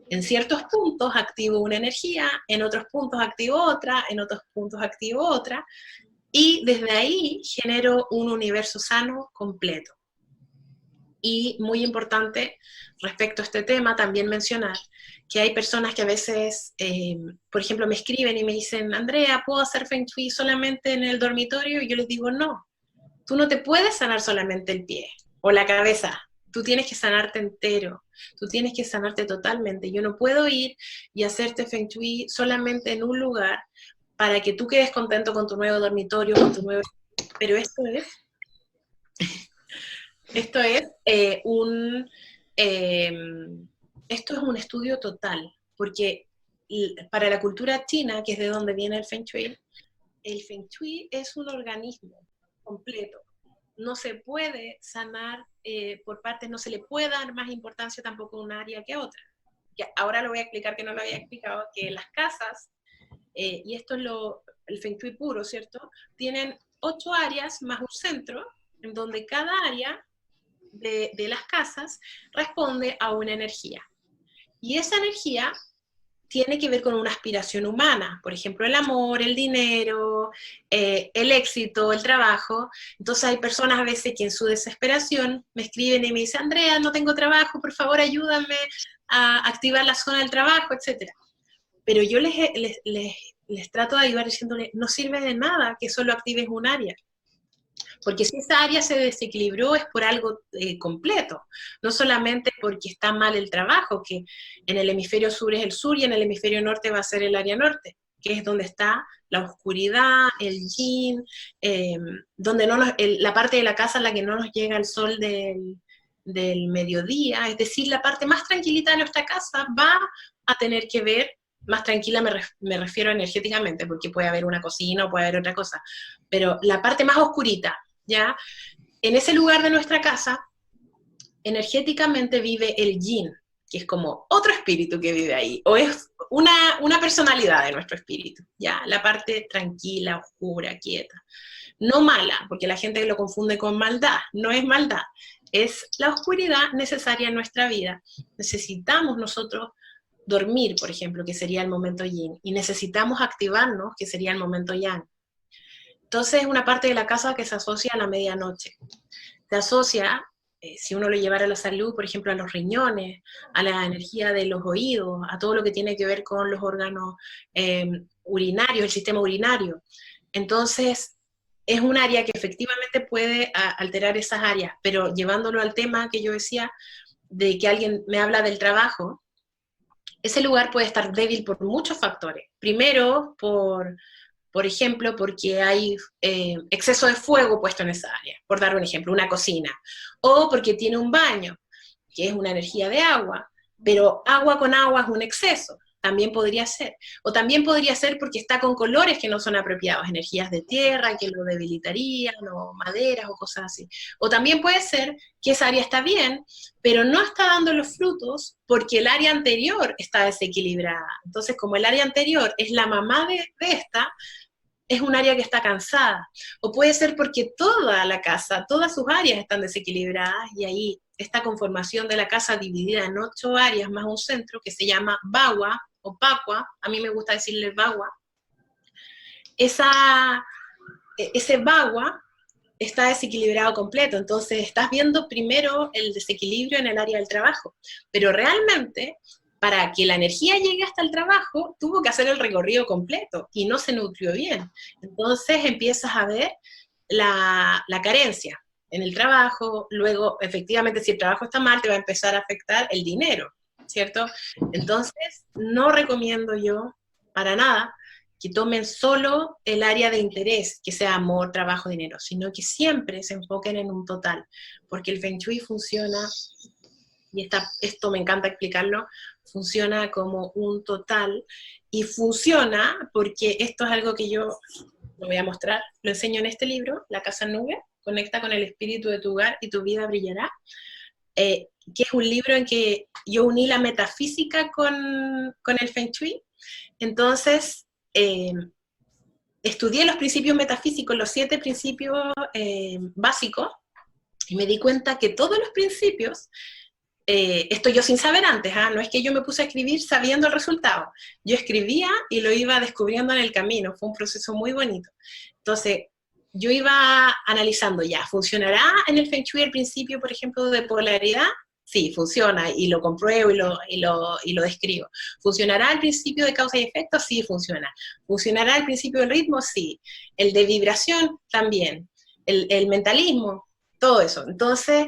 Speaker 2: En ciertos puntos activo una energía, en otros puntos activo otra, en otros puntos activo otra, y desde ahí genero un universo sano completo. Y muy importante respecto a este tema también mencionar que hay personas que a veces, por ejemplo, me escriben y me dicen, Andrea, ¿puedo hacer Feng Shui solamente en el dormitorio? Y yo les digo, no, tú no te puedes sanar solamente el pie o la cabeza, tú tienes que sanarte entero, tú tienes que sanarte totalmente. Yo no puedo ir y hacerte Feng Shui solamente en un lugar para que tú quedes contento con tu nuevo dormitorio, con tu nuevo... Pero esto es esto es un estudio total, porque para la cultura china, que es de donde viene el Feng Shui es un organismo completo. No se puede sanar por partes, no se le puede dar más importancia tampoco a un área que a otra. Ahora lo voy a explicar, que no lo había explicado, que las casas, y esto es el Feng Shui puro, ¿cierto? Tienen 8 áreas más un centro, en donde cada área de las casas responde a una energía. Y esa energía tiene que ver con una aspiración humana, por ejemplo, el amor, el dinero, el éxito, el trabajo. Entonces hay personas a veces que en su desesperación me escriben y me dicen, Andrea, no tengo trabajo, por favor ayúdame a activar la zona del trabajo, etc. Pero yo les trato de ayudar diciéndole, no sirve de nada que solo actives un área. Porque si esa área se desequilibró es por algo completo, no solamente porque está mal el trabajo, que en el hemisferio sur es el sur y en el hemisferio norte va a ser el área norte, que es donde está la oscuridad, el yin, donde la parte de la casa en la que no nos llega el sol del mediodía, es decir, la parte más tranquilita de nuestra casa va a tener que ver, más tranquila me refiero energéticamente, porque puede haber una cocina o puede haber otra cosa, pero la parte más oscurita, ¿ya? En ese lugar de nuestra casa, energéticamente vive el yin, que es como otro espíritu que vive ahí, o es una personalidad de nuestro espíritu, ¿ya? La parte tranquila, oscura, quieta. No mala, porque la gente lo confunde con maldad, no es maldad, es la oscuridad necesaria en nuestra vida. Necesitamos nosotros dormir, por ejemplo, que sería el momento yin, y necesitamos activarnos, que sería el momento yang. Entonces es una parte de la casa que se asocia a la medianoche. Se asocia, si uno lo llevara a la salud, por ejemplo, a los riñones, a la energía de los oídos, a todo lo que tiene que ver con los órganos urinarios, el sistema urinario. Entonces, es un área que efectivamente puede alterar esas áreas, pero llevándolo al tema que yo decía, de que alguien me habla del trabajo, ese lugar puede estar débil por muchos factores. Primero, por ejemplo, porque hay exceso de fuego puesto en esa área, por dar un ejemplo, una cocina, o porque tiene un baño, que es una energía de agua, pero agua con agua es un exceso, también podría ser. O también podría ser porque está con colores que no son apropiados, energías de tierra que lo debilitarían, o maderas o cosas así. O también puede ser que esa área está bien, pero no está dando los frutos porque el área anterior está desequilibrada. Entonces, como el área anterior es la mamá de esta, es un área que está cansada. O puede ser porque toda la casa, todas sus áreas están desequilibradas y ahí esta conformación de la casa dividida en 8 áreas más un centro que se llama Bagua o Pacua, a mí me gusta decirle Bagua, ese Bagua está desequilibrado completo, entonces estás viendo primero el desequilibrio en el área del trabajo, pero realmente para que la energía llegue hasta el trabajo, tuvo que hacer el recorrido completo y no se nutrió bien. Entonces empiezas a ver la carencia en el trabajo, luego efectivamente si el trabajo está mal te va a empezar a afectar el dinero, ¿cierto? Entonces no recomiendo yo para nada que tomen solo el área de interés, que sea amor, trabajo, dinero, sino que siempre se enfoquen en un total, porque el Feng Shui funciona, y esto me encanta explicarlo, funciona como un total, y funciona porque esto es algo que yo lo voy a mostrar, lo enseño en este libro, La Casa Nube, conecta con el espíritu de tu hogar y tu vida brillará, que es un libro en que yo uní la metafísica con el Feng Shui. Entonces, estudié los principios metafísicos, los 7 principios básicos, y me di cuenta que todos los principios, esto yo sin saber antes, no es que yo me puse a escribir sabiendo el resultado, yo escribía y lo iba descubriendo en el camino, fue un proceso muy bonito. Entonces, yo iba analizando ya, ¿funcionará en el Feng Shui el principio, por ejemplo, de polaridad? Sí, funciona, y lo compruebo y lo describo. ¿Funcionará el principio de causa y efecto? Sí, funciona. ¿Funcionará el principio del ritmo? Sí. ¿El de vibración? También. El mentalismo, todo eso. Entonces,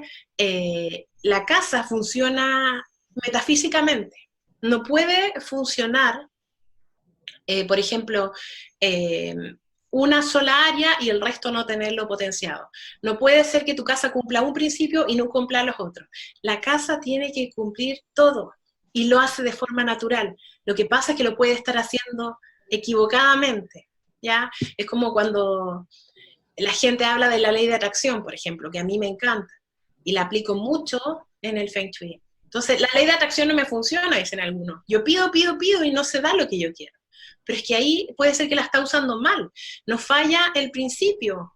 Speaker 2: la casa funciona metafísicamente. No puede funcionar, por ejemplo, una sola área y el resto no tenerlo potenciado. No puede ser que tu casa cumpla un principio y no cumpla los otros. La casa tiene que cumplir todo y lo hace de forma natural. Lo que pasa es que lo puede estar haciendo equivocadamente, ¿ya? Es como cuando la gente habla de la ley de atracción, por ejemplo, que a mí me encanta y la aplico mucho en el Feng Shui. Entonces, la ley de atracción no me funciona, dicen algunos. Yo pido, pido, pido y no se da lo que yo quiero. Pero es que ahí puede ser que la está usando mal. No falla el principio,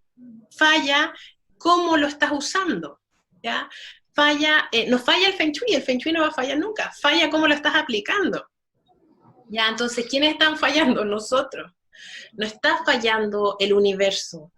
Speaker 2: falla cómo lo estás usando, ¿ya? No falla el Feng Shui no va a fallar nunca, falla cómo lo estás aplicando. ¿Ya? Entonces, ¿quiénes están fallando? Nosotros. No está fallando el universo.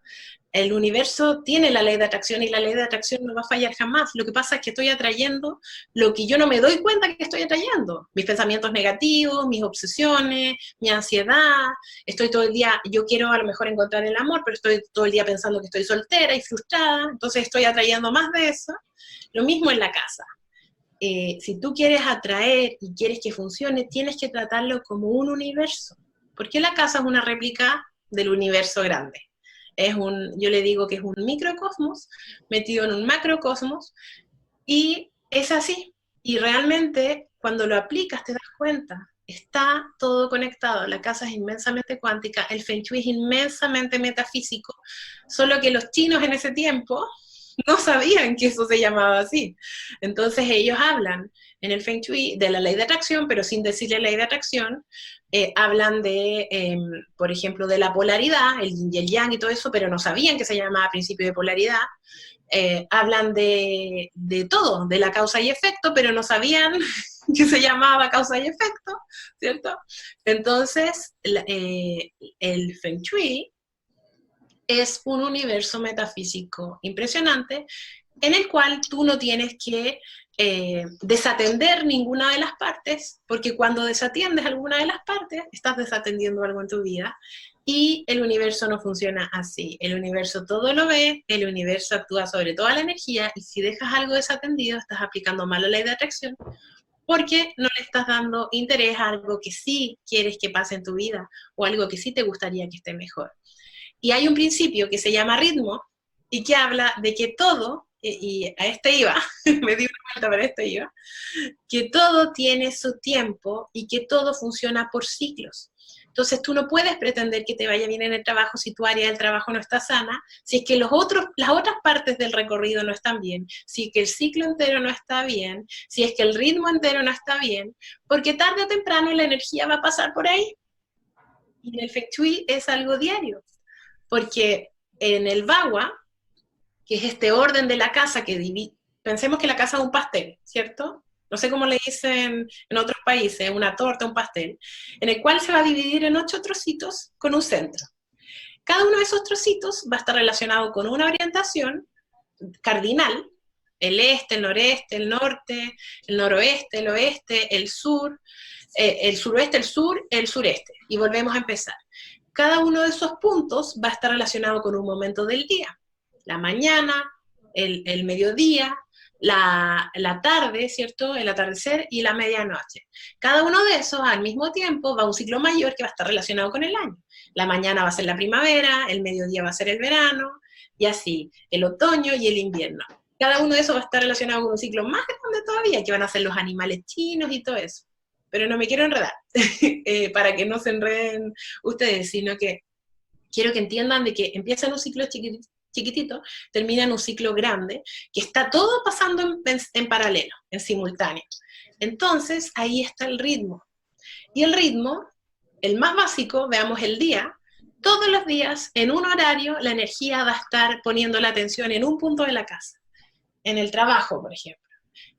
Speaker 2: El universo tiene la ley de atracción y la ley de atracción no va a fallar jamás. Lo que pasa es que estoy atrayendo lo que yo no me doy cuenta que estoy atrayendo. Mis pensamientos negativos, mis obsesiones, mi ansiedad. Estoy todo el día, yo quiero a lo mejor encontrar el amor, pero estoy todo el día pensando que estoy soltera y frustrada. Entonces estoy atrayendo más de eso. Lo mismo en la casa. Si tú quieres atraer y quieres que funcione, tienes que tratarlo como un universo. Porque la casa es una réplica del universo grande. Yo le digo que es un microcosmos metido en un macrocosmos, y es así. Y realmente, cuando lo aplicas, te das cuenta, está todo conectado. La casa es inmensamente cuántica, el Feng Shui es inmensamente metafísico, solo que los chinos en ese tiempo no sabían que eso se llamaba así. Entonces ellos hablan en el Feng Shui de la ley de atracción, pero sin decirle ley de atracción. Hablan de, por ejemplo, de la polaridad, el yin y el yang y todo eso, pero no sabían que se llamaba principio de polaridad. Hablan de todo, de la causa y efecto, pero no sabían que se llamaba causa y efecto, ¿cierto? Entonces, el Feng Shui es un universo metafísico impresionante en el cual tú no tienes que desatender ninguna de las partes, porque cuando desatiendes alguna de las partes, estás desatendiendo algo en tu vida, y el universo no funciona así. El universo todo lo ve, el universo actúa sobre toda la energía, y si dejas algo desatendido, estás aplicando mal la ley de atracción, porque no le estás dando interés a algo que sí quieres que pase en tu vida o algo que sí te gustaría que esté mejor. Y hay un principio que se llama ritmo y que habla de que todo, y a este iba, me di una vuelta para este iba, que todo tiene su tiempo y que todo funciona por ciclos. Entonces tú no puedes pretender que te vaya bien en el trabajo si tu área del trabajo no está sana, si es que las otras partes del recorrido no están bien, si es que el ciclo entero no está bien, si es que el ritmo entero no está bien, porque tarde o temprano la energía va a pasar por ahí. Y en el Feng Shui es algo diario, porque en el Bagua, que es este orden de la casa que divide, pensemos que la casa es un pastel, ¿cierto? No sé cómo le dicen en otros países, una torta, un pastel, en el cual se va a dividir en 8 trocitos con un centro. Cada uno de esos trocitos va a estar relacionado con una orientación cardinal, el este, el noreste, el norte, el noroeste, el oeste, el sur, el suroeste, el sur, el sureste. Y volvemos a empezar. Cada uno de esos puntos va a estar relacionado con un momento del día. La mañana, el mediodía, la tarde, ¿cierto? El atardecer y la medianoche. Cada uno de esos al mismo tiempo va a un ciclo mayor que va a estar relacionado con el año. La mañana va a ser la primavera, el mediodía va a ser el verano, y así, el otoño y el invierno. Cada uno de esos va a estar relacionado con un ciclo más grande todavía, que van a ser los animales chinos y todo eso. Pero no me quiero enredar, para que no se enreden ustedes, sino que quiero que entiendan de que empieza en un ciclo chiquitito, termina en un ciclo grande, que está todo pasando en paralelo, en simultáneo. Entonces, ahí está el ritmo. Y el ritmo, el más básico, veamos el día, todos los días, en un horario, la energía va a estar poniendo la atención en un punto de la casa, en el trabajo, por ejemplo.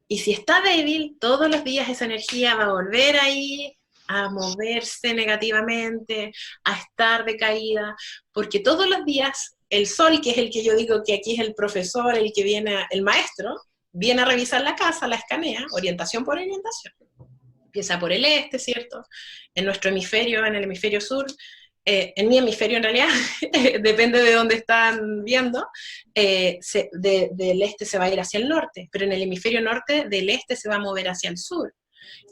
Speaker 2: Y si está débil, todos los días esa energía va a volver ahí a moverse negativamente, a estar decaída, porque todos los días el sol, que es el que yo digo que aquí es el profesor, el que viene, el maestro, viene a revisar la casa, la escanea, orientación por orientación. Empieza por el este, ¿cierto? En nuestro hemisferio, en el hemisferio sur, en mi hemisferio en realidad, depende de dónde están viendo, del este se va a ir hacia el norte, pero en el hemisferio norte del este se va a mover hacia el sur.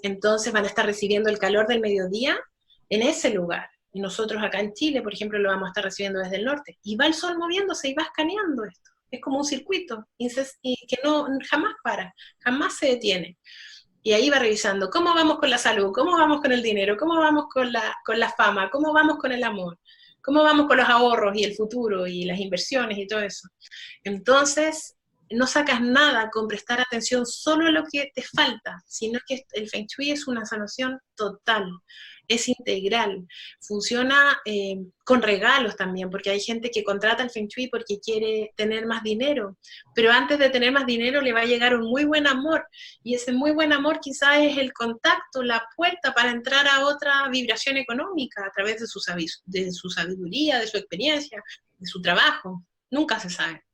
Speaker 2: Entonces van a estar recibiendo el calor del mediodía en ese lugar. Y nosotros acá en Chile, por ejemplo, lo vamos a estar recibiendo desde el norte. Y va el sol moviéndose y va escaneando esto. Es como un circuito que no, jamás para, jamás se detiene. Y ahí va revisando cómo vamos con la salud, cómo vamos con el dinero, cómo vamos con la fama, cómo vamos con el amor, cómo vamos con los ahorros y el futuro y las inversiones y todo eso. Entonces, no sacas nada con prestar atención solo a lo que te falta, sino que el Feng Shui es una sanación total, es integral, funciona con regalos también, porque hay gente que contrata el Feng Shui porque quiere tener más dinero, pero antes de tener más dinero le va a llegar un muy buen amor, y ese muy buen amor quizás es el contacto, la puerta para entrar a otra vibración económica a través de su sabiduría, de su experiencia, de su trabajo, nunca se sabe.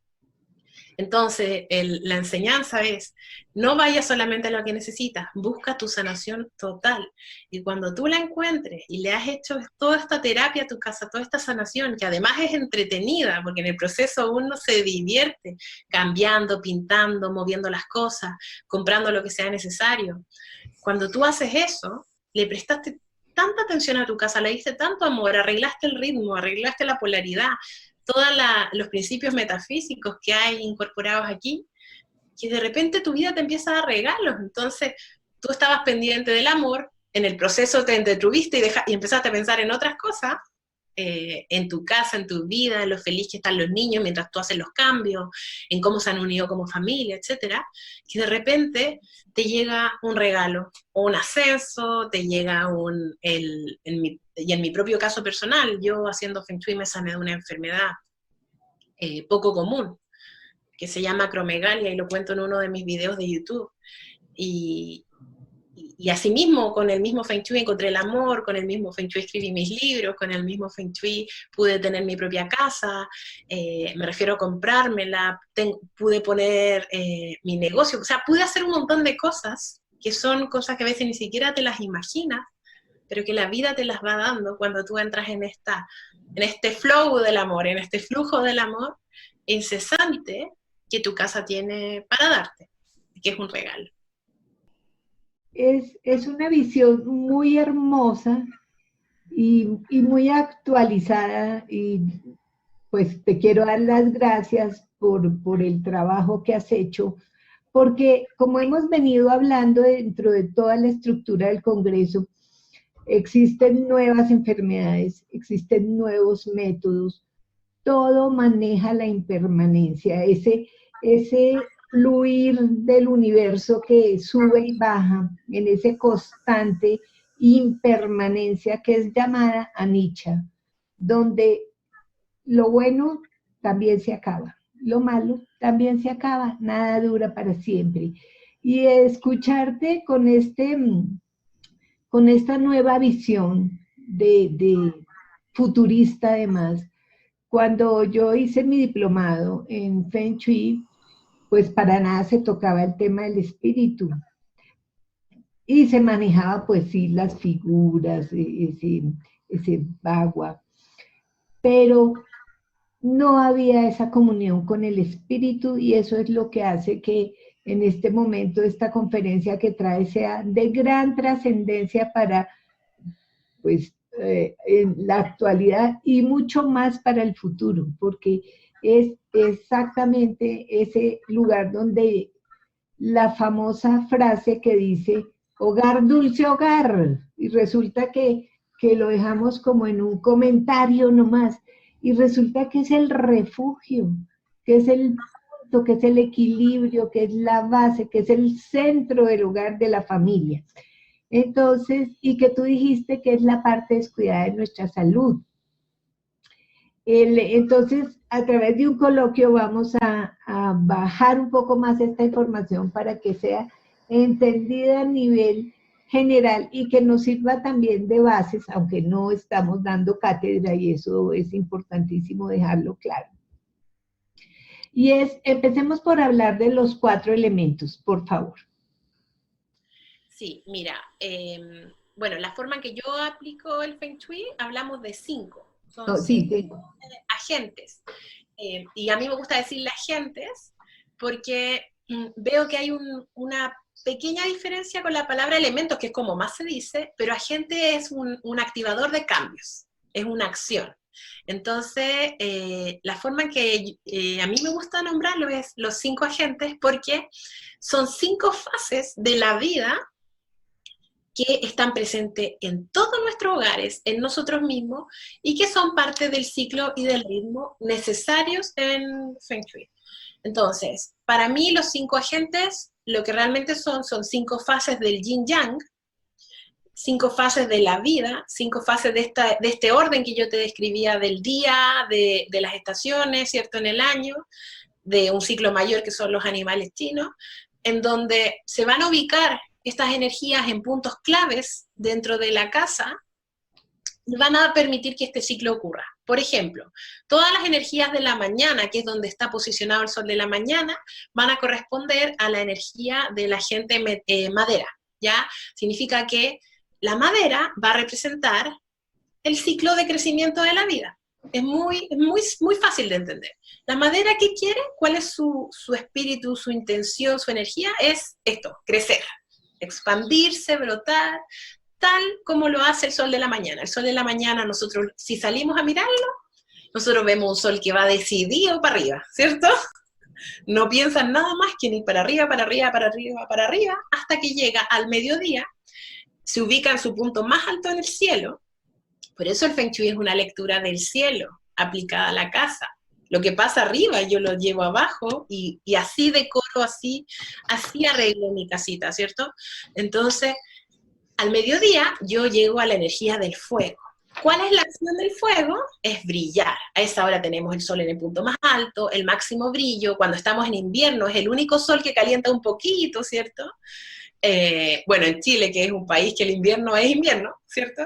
Speaker 2: Entonces, la enseñanza es, no vayas solamente a lo que necesitas, busca tu sanación total. Y cuando tú la encuentres y le has hecho toda esta terapia a tu casa, toda esta sanación, que además es entretenida, porque en el proceso uno se divierte cambiando, pintando, moviendo las cosas, comprando lo que sea necesario. Cuando tú haces eso, le prestaste tanta atención a tu casa, le diste tanto amor, arreglaste el ritmo, arreglaste la polaridad, todos los principios metafísicos que hay incorporados aquí, que de repente tu vida te empieza a dar regalos. Entonces, tú estabas pendiente del amor, en el proceso te entretuviste y empezaste a pensar en otras cosas, en tu casa, en tu vida, en lo feliz que están los niños mientras tú haces los cambios, en cómo se han unido como familia, etcétera, que de repente te llega un regalo, o un ascenso, te llega y en mi propio caso personal, yo haciendo Feng Shui me sané de una enfermedad poco común, que se llama acromegalia, y lo cuento en uno de mis videos de YouTube. Y asimismo, con el mismo Feng Shui encontré el amor, con el mismo Feng Shui escribí mis libros, con el mismo Feng Shui pude tener mi propia casa, me refiero a comprármela, pude poner mi negocio, o sea, pude hacer un montón de cosas, que son cosas que a veces ni siquiera te las imaginas, pero que la vida te las va dando cuando tú entras en este flow del amor, en este flujo del amor incesante que tu casa tiene para darte, que es un regalo.
Speaker 1: es una visión muy hermosa y muy actualizada, y pues te quiero dar las gracias por el trabajo que has hecho, porque como hemos venido hablando dentro de toda la estructura del Congreso, existen nuevas enfermedades, existen nuevos métodos, todo maneja la impermanencia, ese fluir del universo que sube y baja en ese constante impermanencia que es llamada anicca, donde lo bueno también se acaba, lo malo también se acaba, nada dura para siempre. Y escucharte con esta nueva visión de futurista además, cuando yo hice mi diplomado en Feng Shui, pues para nada se tocaba el tema del espíritu. Y se manejaba pues sí las figuras, ese bagua, pero no había esa comunión con el espíritu, y eso es lo que hace que en este momento esta conferencia que trae sea de gran trascendencia para pues en la actualidad y mucho más para el futuro, porque es exactamente ese lugar donde la famosa frase que dice hogar, dulce hogar, y resulta que lo dejamos como en un comentario nomás, y resulta que es el refugio, que es el punto, que es el equilibrio, que es la base, que es el centro del hogar de la familia. Entonces, y que tú dijiste que es la parte descuidada de nuestra salud. Entonces, a través de un coloquio vamos a bajar un poco más esta información para que sea entendida a nivel general y que nos sirva también de bases, aunque no estamos dando cátedra, y eso es importantísimo dejarlo claro. Y empecemos por hablar de los 4 elementos, por favor.
Speaker 2: Sí, mira, bueno, la forma en que yo aplico el Feng Shui, hablamos de 5. Son 5 agentes. Y a mí me gusta decirle agentes porque veo que hay una pequeña diferencia con la palabra elementos, que es como más se dice, pero agente es un activador de cambios, es una acción. Entonces, la forma en que a mí me gusta nombrarlo es los 5 agentes, porque son 5 fases de la vida que están presentes en todos nuestros hogares, en nosotros mismos, y que son parte del ciclo y del ritmo necesarios en Feng Shui. Entonces, para mí los 5 agentes, lo que realmente son 5 fases del yin yang, 5 fases de la vida, 5 fases de este orden que yo te describía del día, de las estaciones, ¿cierto?, en el año, de un ciclo mayor que son los animales chinos, en donde se van a ubicar estas energías en puntos claves dentro de la casa y van a permitir que este ciclo ocurra. Por ejemplo, todas las energías de la mañana, que es donde está posicionado el sol de la mañana, van a corresponder a la energía de la agente madera, ¿ya? Significa que la madera va a representar el ciclo de crecimiento de la vida. Es muy fácil de entender. La madera, ¿qué quiere? ¿Cuál es su espíritu, su intención, su energía? Es esto, crecer, expandirse, brotar, tal como lo hace el sol de la mañana. El sol de la mañana, nosotros, si salimos a mirarlo, nosotros vemos un sol que va decidido para arriba, ¿cierto? No piensa en nada más que ni para arriba, para arriba, para arriba, para arriba, hasta que llega al mediodía, se ubica en su punto más alto en el cielo. Por eso el Feng Shui es una lectura del cielo aplicada a la casa. Lo que pasa arriba yo lo llevo abajo y así decoro, así arreglo mi casita, ¿cierto? Entonces, al mediodía yo llego a la energía del fuego. ¿Cuál es la acción del fuego? Es brillar. A esa hora tenemos el sol en el punto más alto, el máximo brillo. Cuando estamos en invierno es el único sol que calienta un poquito, ¿cierto? Bueno, en Chile, que es un país que el invierno es invierno, ¿cierto?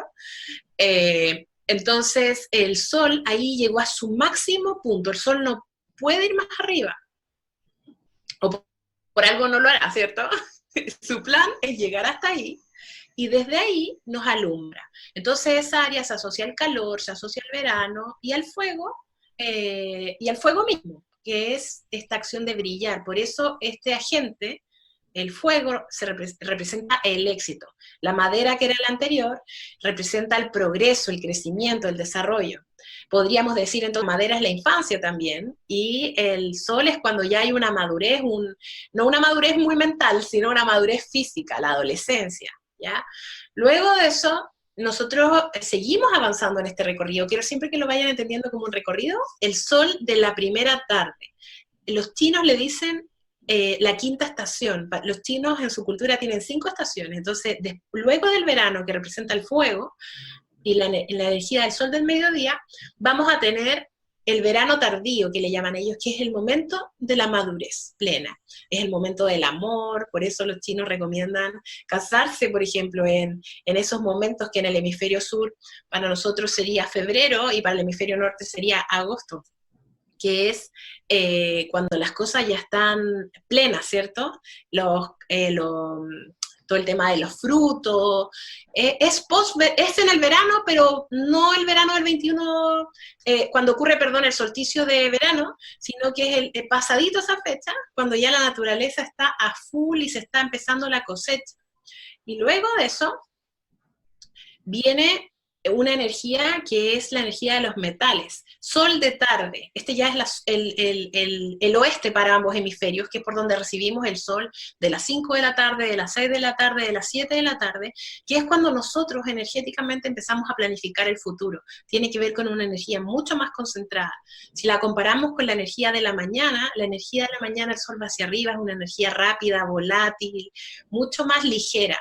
Speaker 2: Entonces el sol ahí llegó a su máximo punto, el sol no puede ir más arriba, o por algo no lo hará, ¿cierto? Su plan es llegar hasta ahí, y desde ahí nos alumbra. Entonces esa área se asocia al calor, se asocia al verano, y al fuego mismo, que es esta acción de brillar. Por eso este agente el fuego representa el éxito. La madera, que era la anterior, representa el progreso, el crecimiento, el desarrollo. Podríamos decir entonces, madera es la infancia también, y el sol es cuando ya hay una madurez, no una madurez muy mental, sino una madurez física, la adolescencia, ¿ya? Luego de eso, nosotros seguimos avanzando en este recorrido. Quiero siempre que lo vayan entendiendo como un recorrido. El sol de la primera tarde. Los chinos le dicen la quinta estación. Los chinos en su cultura tienen 5 estaciones. Entonces, luego del verano, que representa el fuego, y la energía del sol del mediodía, vamos a tener el verano tardío, que le llaman ellos, que es el momento de la madurez plena. Es el momento del amor, por eso los chinos recomiendan casarse, por ejemplo, en esos momentos que en el hemisferio sur para nosotros sería febrero y para el hemisferio norte sería agosto, que es cuando las cosas ya están plenas, ¿cierto? Todo el tema de los frutos, es en el verano, pero no el verano del 21, cuando ocurre, perdón, el solsticio de verano, sino que es el pasadito esa fecha, cuando ya la naturaleza está a full y se está empezando la cosecha. Y luego de eso viene una energía que es la energía de los metales. Sol de tarde, este ya es el oeste para ambos hemisferios, que es por donde recibimos el sol de las 5 de la tarde, de las 6 de la tarde, de las 7 de la tarde, que es cuando nosotros energéticamente empezamos a planificar el futuro. Tiene que ver con una energía mucho más concentrada. Si la comparamos con la energía de la mañana, el sol va hacia arriba, es una energía rápida, volátil, mucho más ligera,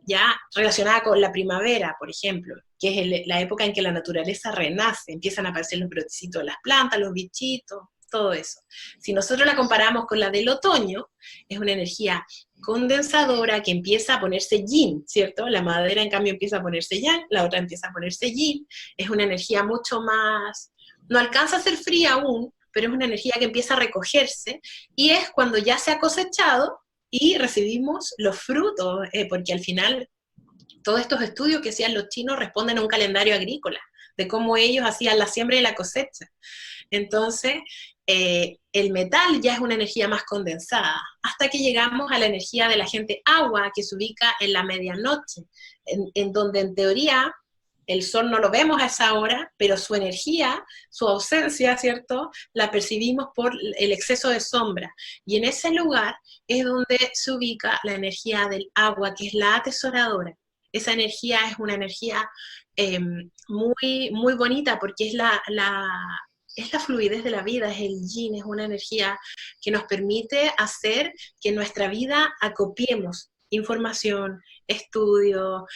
Speaker 2: ya relacionada con la primavera, por ejemplo, que es la época en que la naturaleza renace, empiezan a aparecer los brotecitos de las plantas, los bichitos, todo eso. Si nosotros la comparamos con la del otoño, es una energía condensadora que empieza a ponerse yin, ¿cierto? La madera, en cambio, empieza a ponerse yang, la otra empieza a ponerse yin, es una energía mucho más, no alcanza a ser fría aún, pero es una energía que empieza a recogerse, y es cuando ya se ha cosechado, y recibimos los frutos, porque al final todos estos estudios que hacían los chinos responden a un calendario agrícola, de cómo ellos hacían la siembra y la cosecha. Entonces, el metal ya es una energía más condensada, hasta que llegamos a la energía del agente agua, que se ubica en la medianoche, en donde en teoría el sol no lo vemos a esa hora, pero su energía, su ausencia, ¿cierto?, la percibimos por el exceso de sombra. Y en ese lugar es donde se ubica la energía del agua, que es la atesoradora. Esa energía es una energía muy, muy bonita, porque es es la fluidez de la vida, es el yin, es una energía que nos permite hacer que en nuestra vida acopiemos información, estudio,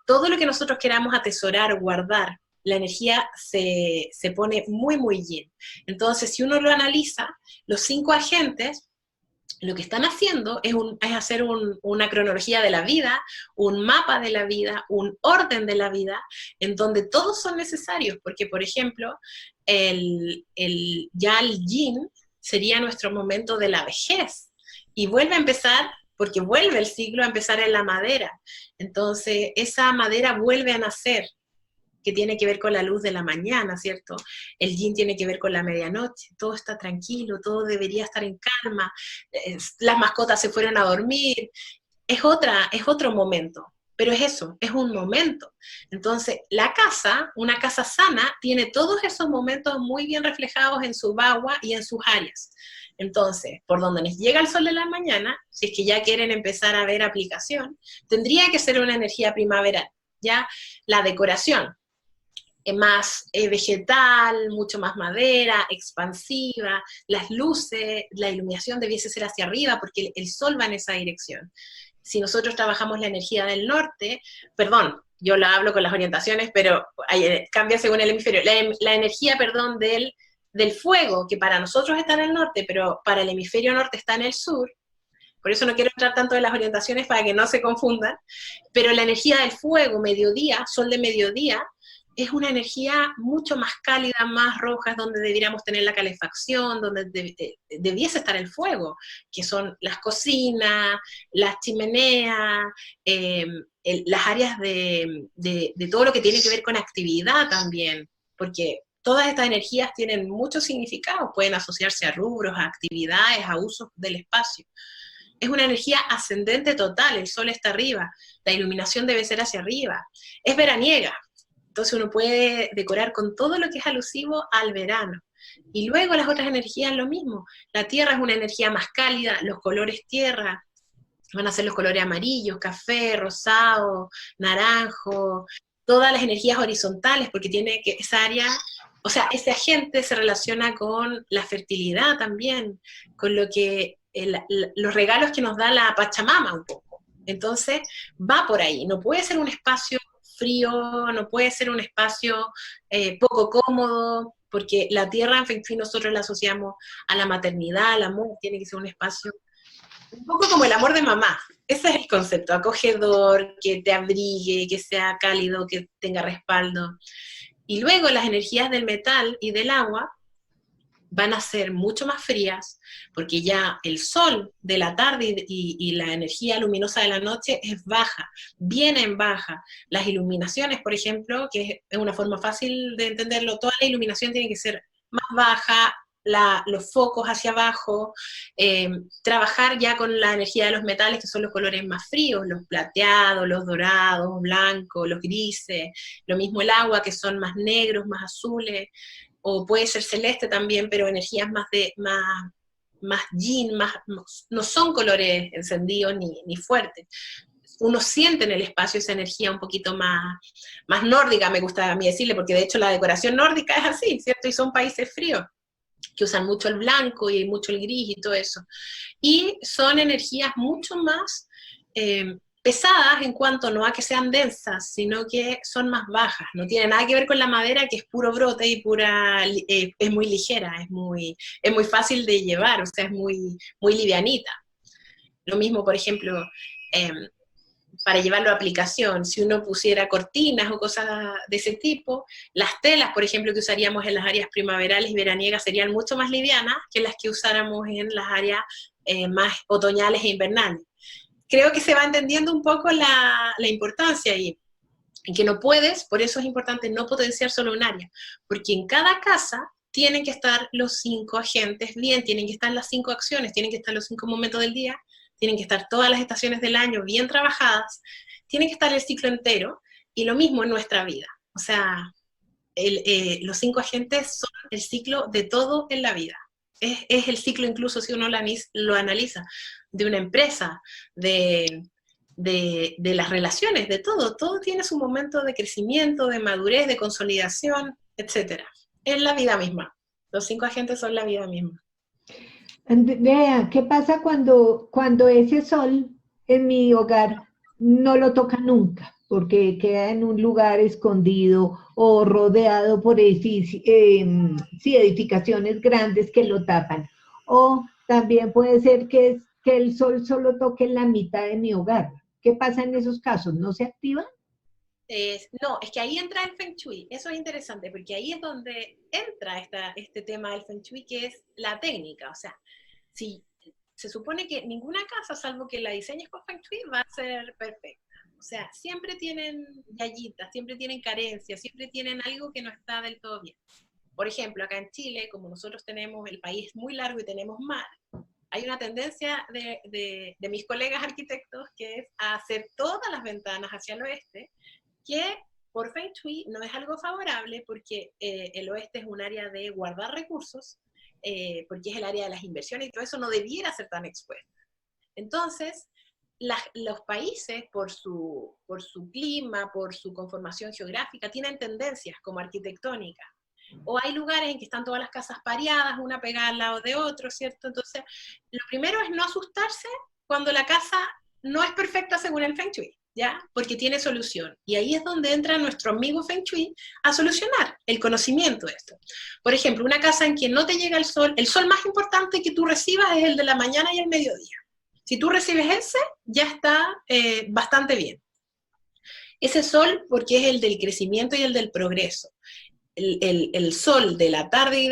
Speaker 2: todo lo que nosotros queramos atesorar, guardar. La energía se pone muy, muy yin. Entonces, si uno lo analiza, los 5 agentes lo que están haciendo es hacer una cronología de la vida, un mapa de la vida, un orden de la vida, en donde todos son necesarios, porque, por ejemplo, ya el yin sería nuestro momento de la vejez, y vuelve a empezar, porque vuelve el ciclo a empezar en la madera. Entonces, esa madera vuelve a nacer, que tiene que ver con la luz de la mañana, ¿cierto? El yin tiene que ver con la medianoche, todo está tranquilo, todo debería estar en calma, las mascotas se fueron a dormir, es otro momento, pero es eso, es un momento. Entonces, una casa sana, tiene todos esos momentos muy bien reflejados en su bagua y en sus áreas. Entonces, por donde les llega el sol de la mañana, si es que ya quieren empezar a ver aplicación, tendría que ser una energía primaveral, ¿ya? La decoración, más vegetal, mucho más madera, expansiva, las luces, la iluminación debiese ser hacia arriba, porque el sol va en esa dirección. Si nosotros trabajamos la energía del norte, perdón, yo la hablo con las orientaciones, pero cambia según el hemisferio, la energía, perdón, del fuego, que para nosotros está en el norte, pero para el hemisferio norte está en el sur. Por eso no quiero entrar tanto en las orientaciones para que no se confundan, pero la energía del fuego, mediodía, sol de mediodía, es una energía mucho más cálida, más roja, es donde deberíamos tener la calefacción, donde debiese estar el fuego, que son las cocinas, las chimeneas, las áreas de todo lo que tiene que ver con actividad también, porque todas estas energías tienen muchos significados, pueden asociarse a rubros, a actividades, a usos del espacio. es una energía ascendente total, el sol está arriba, la iluminación debe ser hacia arriba, es veraniega, entonces uno puede decorar con todo lo que es alusivo al verano. Y luego las otras energías lo mismo, la tierra es una energía más cálida, los colores tierra van a ser los colores amarillos, café, rosado, naranjo, todas las energías horizontales, porque tiene que esa área, o sea, ese agente se relaciona con la fertilidad también, con lo que los regalos que nos da la Pachamama un poco. Entonces, va por ahí, no puede ser un espacio frío, no puede ser un espacio poco cómodo, porque la tierra, en fin, nosotros la asociamos a la maternidad, al amor, tiene que ser un espacio un poco como el amor de mamá. Ese es el concepto, acogedor, que te abrigue, que sea cálido, que tenga respaldo. Y luego las energías del metal y del agua van a ser mucho más frías, porque ya el sol de la tarde y la energía luminosa de la noche es baja, viene en baja. Las iluminaciones, por ejemplo, que es una forma fácil de entenderlo, toda la iluminación tiene que ser más baja, los focos hacia abajo, trabajar ya con la energía de los metales, que son los colores más fríos, los plateados, los dorados, blancos, los grises, lo mismo el agua, que son más negros, más azules, o puede ser celeste también, pero energías más yin, no son colores encendidos ni fuertes. Uno siente en el espacio esa energía un poquito más nórdica, me gusta a mí decirle, porque de hecho la decoración nórdica es así, ¿cierto? Y son países fríos, que usan mucho el blanco y mucho el gris y todo eso. Y son energías mucho más pesadas en cuanto no a que sean densas, sino que son más bajas. No tiene nada que ver con la madera, que es puro brote y es muy ligera, es muy fácil de llevar, o sea, es muy livianita. Lo mismo, por ejemplo, para llevarlo a aplicación, si uno pusiera cortinas o cosas de ese tipo, las telas, por ejemplo, que usaríamos en las áreas primaverales y veraniegas serían mucho más livianas que las que usáramos en las áreas más otoñales e invernales. Creo que se va entendiendo un poco la importancia ahí, en que no puedes, por eso es importante no potenciar solo un área, porque en cada casa tienen que estar los 5 agentes bien, tienen que estar las 5 acciones, tienen que estar los 5 momentos del día, tienen que estar todas las estaciones del año bien trabajadas, tiene que estar el ciclo entero, y lo mismo en nuestra vida. O sea, los 5 agentes son el ciclo de todo en la vida. Es el ciclo incluso si uno lo analiza, de una empresa, de las relaciones, de todo. Todo tiene su momento de crecimiento, de madurez, de consolidación, etc. Es la vida misma. Los 5 agentes son la vida misma.
Speaker 1: Vea, ¿qué pasa cuando ese sol en mi hogar no lo toca nunca? Porque queda en un lugar escondido o rodeado por edificaciones grandes que lo tapan. O también puede ser que el sol solo toque en la mitad de mi hogar. ¿Qué pasa en esos casos? ¿No se activa?
Speaker 2: No, es que ahí entra el Feng Shui. Eso es interesante, porque ahí es donde entra este tema del Feng Shui, que es la técnica. O sea, si se supone que ninguna casa, salvo que la diseñes con Feng Shui, va a ser perfecta. O sea, siempre tienen gallitas, siempre tienen carencias, siempre tienen algo que no está del todo bien. Por ejemplo, acá en Chile, como nosotros tenemos el país muy largo y tenemos mar, hay una tendencia de mis colegas arquitectos que es a hacer todas las ventanas hacia el oeste, que por Feng Shui no es algo favorable, porque el oeste es un área de guardar recursos, porque es el área de las inversiones y todo eso no debiera ser tan expuesto. Entonces, los países, por su clima, por su conformación geográfica, tienen tendencias como arquitectónicas. O hay lugares en que están todas las casas pareadas, una pegada al lado de otro, ¿cierto? Entonces, lo primero es no asustarse cuando la casa no es perfecta según el Feng Shui, ¿ya? Porque tiene solución. Y ahí es donde entra nuestro amigo Feng Shui a solucionar el conocimiento de esto. Por ejemplo, una casa en que no te llega el sol más importante que tú recibas es el de la mañana y el mediodía. Si tú recibes ese, ya está bastante bien. Ese sol, porque es el del crecimiento y el del progreso. El sol de la tarde y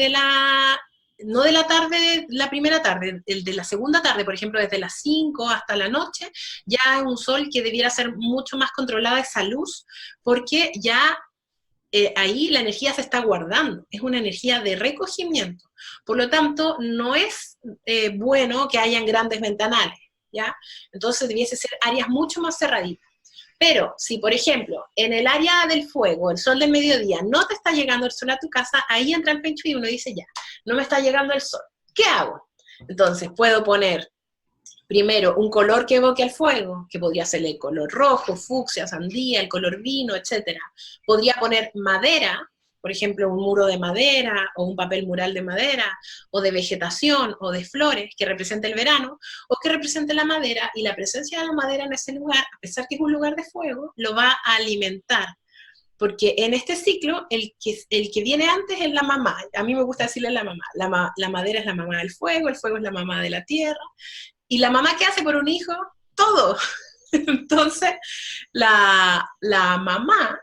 Speaker 2: no de la tarde, la primera tarde, el de la segunda tarde, por ejemplo, desde las 5 hasta la noche, ya es un sol que debiera ser mucho más controlada esa luz, porque ya ahí la energía se está guardando, es una energía de recogimiento. Por lo tanto, no es bueno que hayan grandes ventanales. ¿ya? Entonces debiese ser áreas mucho más cerraditas. Pero si, por ejemplo, en el área del fuego, el sol del mediodía, no te está llegando el sol a tu casa, ahí entra el Feng Shui y uno dice, ya, no me está llegando el sol. ¿Qué hago? Entonces puedo poner primero un color que evoque al fuego, que podría ser el color rojo, fucsia, sandía, el color vino, etc. Podría poner madera, por ejemplo, un muro de madera, o un papel mural de madera, o de vegetación, o de flores, que represente el verano, o que represente la madera, y la presencia de la madera en ese lugar, a pesar que es un lugar de fuego, lo va a alimentar. Porque en este ciclo, el que viene antes es la mamá. A mí me gusta decirle la mamá. La madera es la mamá del fuego, el fuego es la mamá de la tierra. ¿Y la mamá qué hace por un hijo? Todo. Entonces, la mamá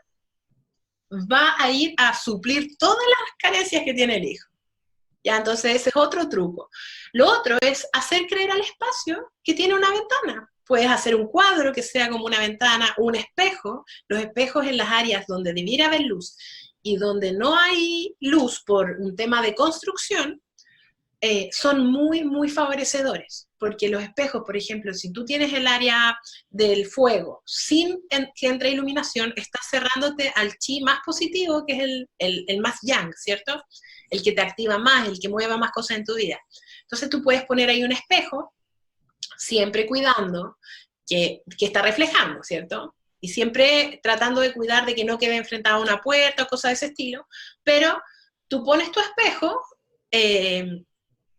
Speaker 2: va a ir a suplir todas las carencias que tiene el hijo. Ya, entonces ese es otro truco. Lo otro es hacer creer al espacio que tiene una ventana. Puedes hacer un cuadro que sea como una ventana, un espejo. Los espejos en las áreas donde debiera haber luz y donde no hay luz por un tema de construcción, son muy, muy favorecedores, porque los espejos, por ejemplo, si tú tienes el área del fuego sin que entre iluminación, estás cerrándote al chi más positivo, que es el más yang, ¿cierto? El que te activa más, el que mueva más cosas en tu vida. Entonces tú puedes poner ahí un espejo, siempre cuidando que está reflejando, ¿cierto? Y siempre tratando de cuidar de que no quede enfrentado a una puerta o cosas de ese estilo, pero tú pones tu espejo,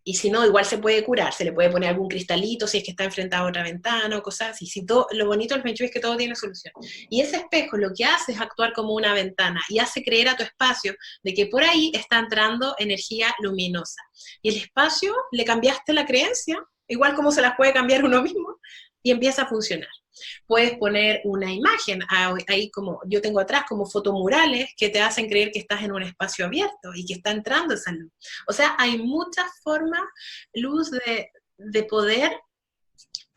Speaker 2: y si no, igual se puede curar, se le puede poner algún cristalito si es que está enfrentado a otra ventana o cosas así. Si todo, lo bonito del Feng Shui es que todo tiene solución. Y ese espejo lo que hace es actuar como una ventana y hace creer a tu espacio de que por ahí está entrando energía luminosa. Y el espacio le cambiaste la creencia, igual como se las puede cambiar uno mismo, y empieza a funcionar. Puedes poner una imagen, ahí como yo tengo atrás, como fotomurales que te hacen creer que estás en un espacio abierto y que está entrando esa luz. O sea, hay muchas formas, Luz, de poder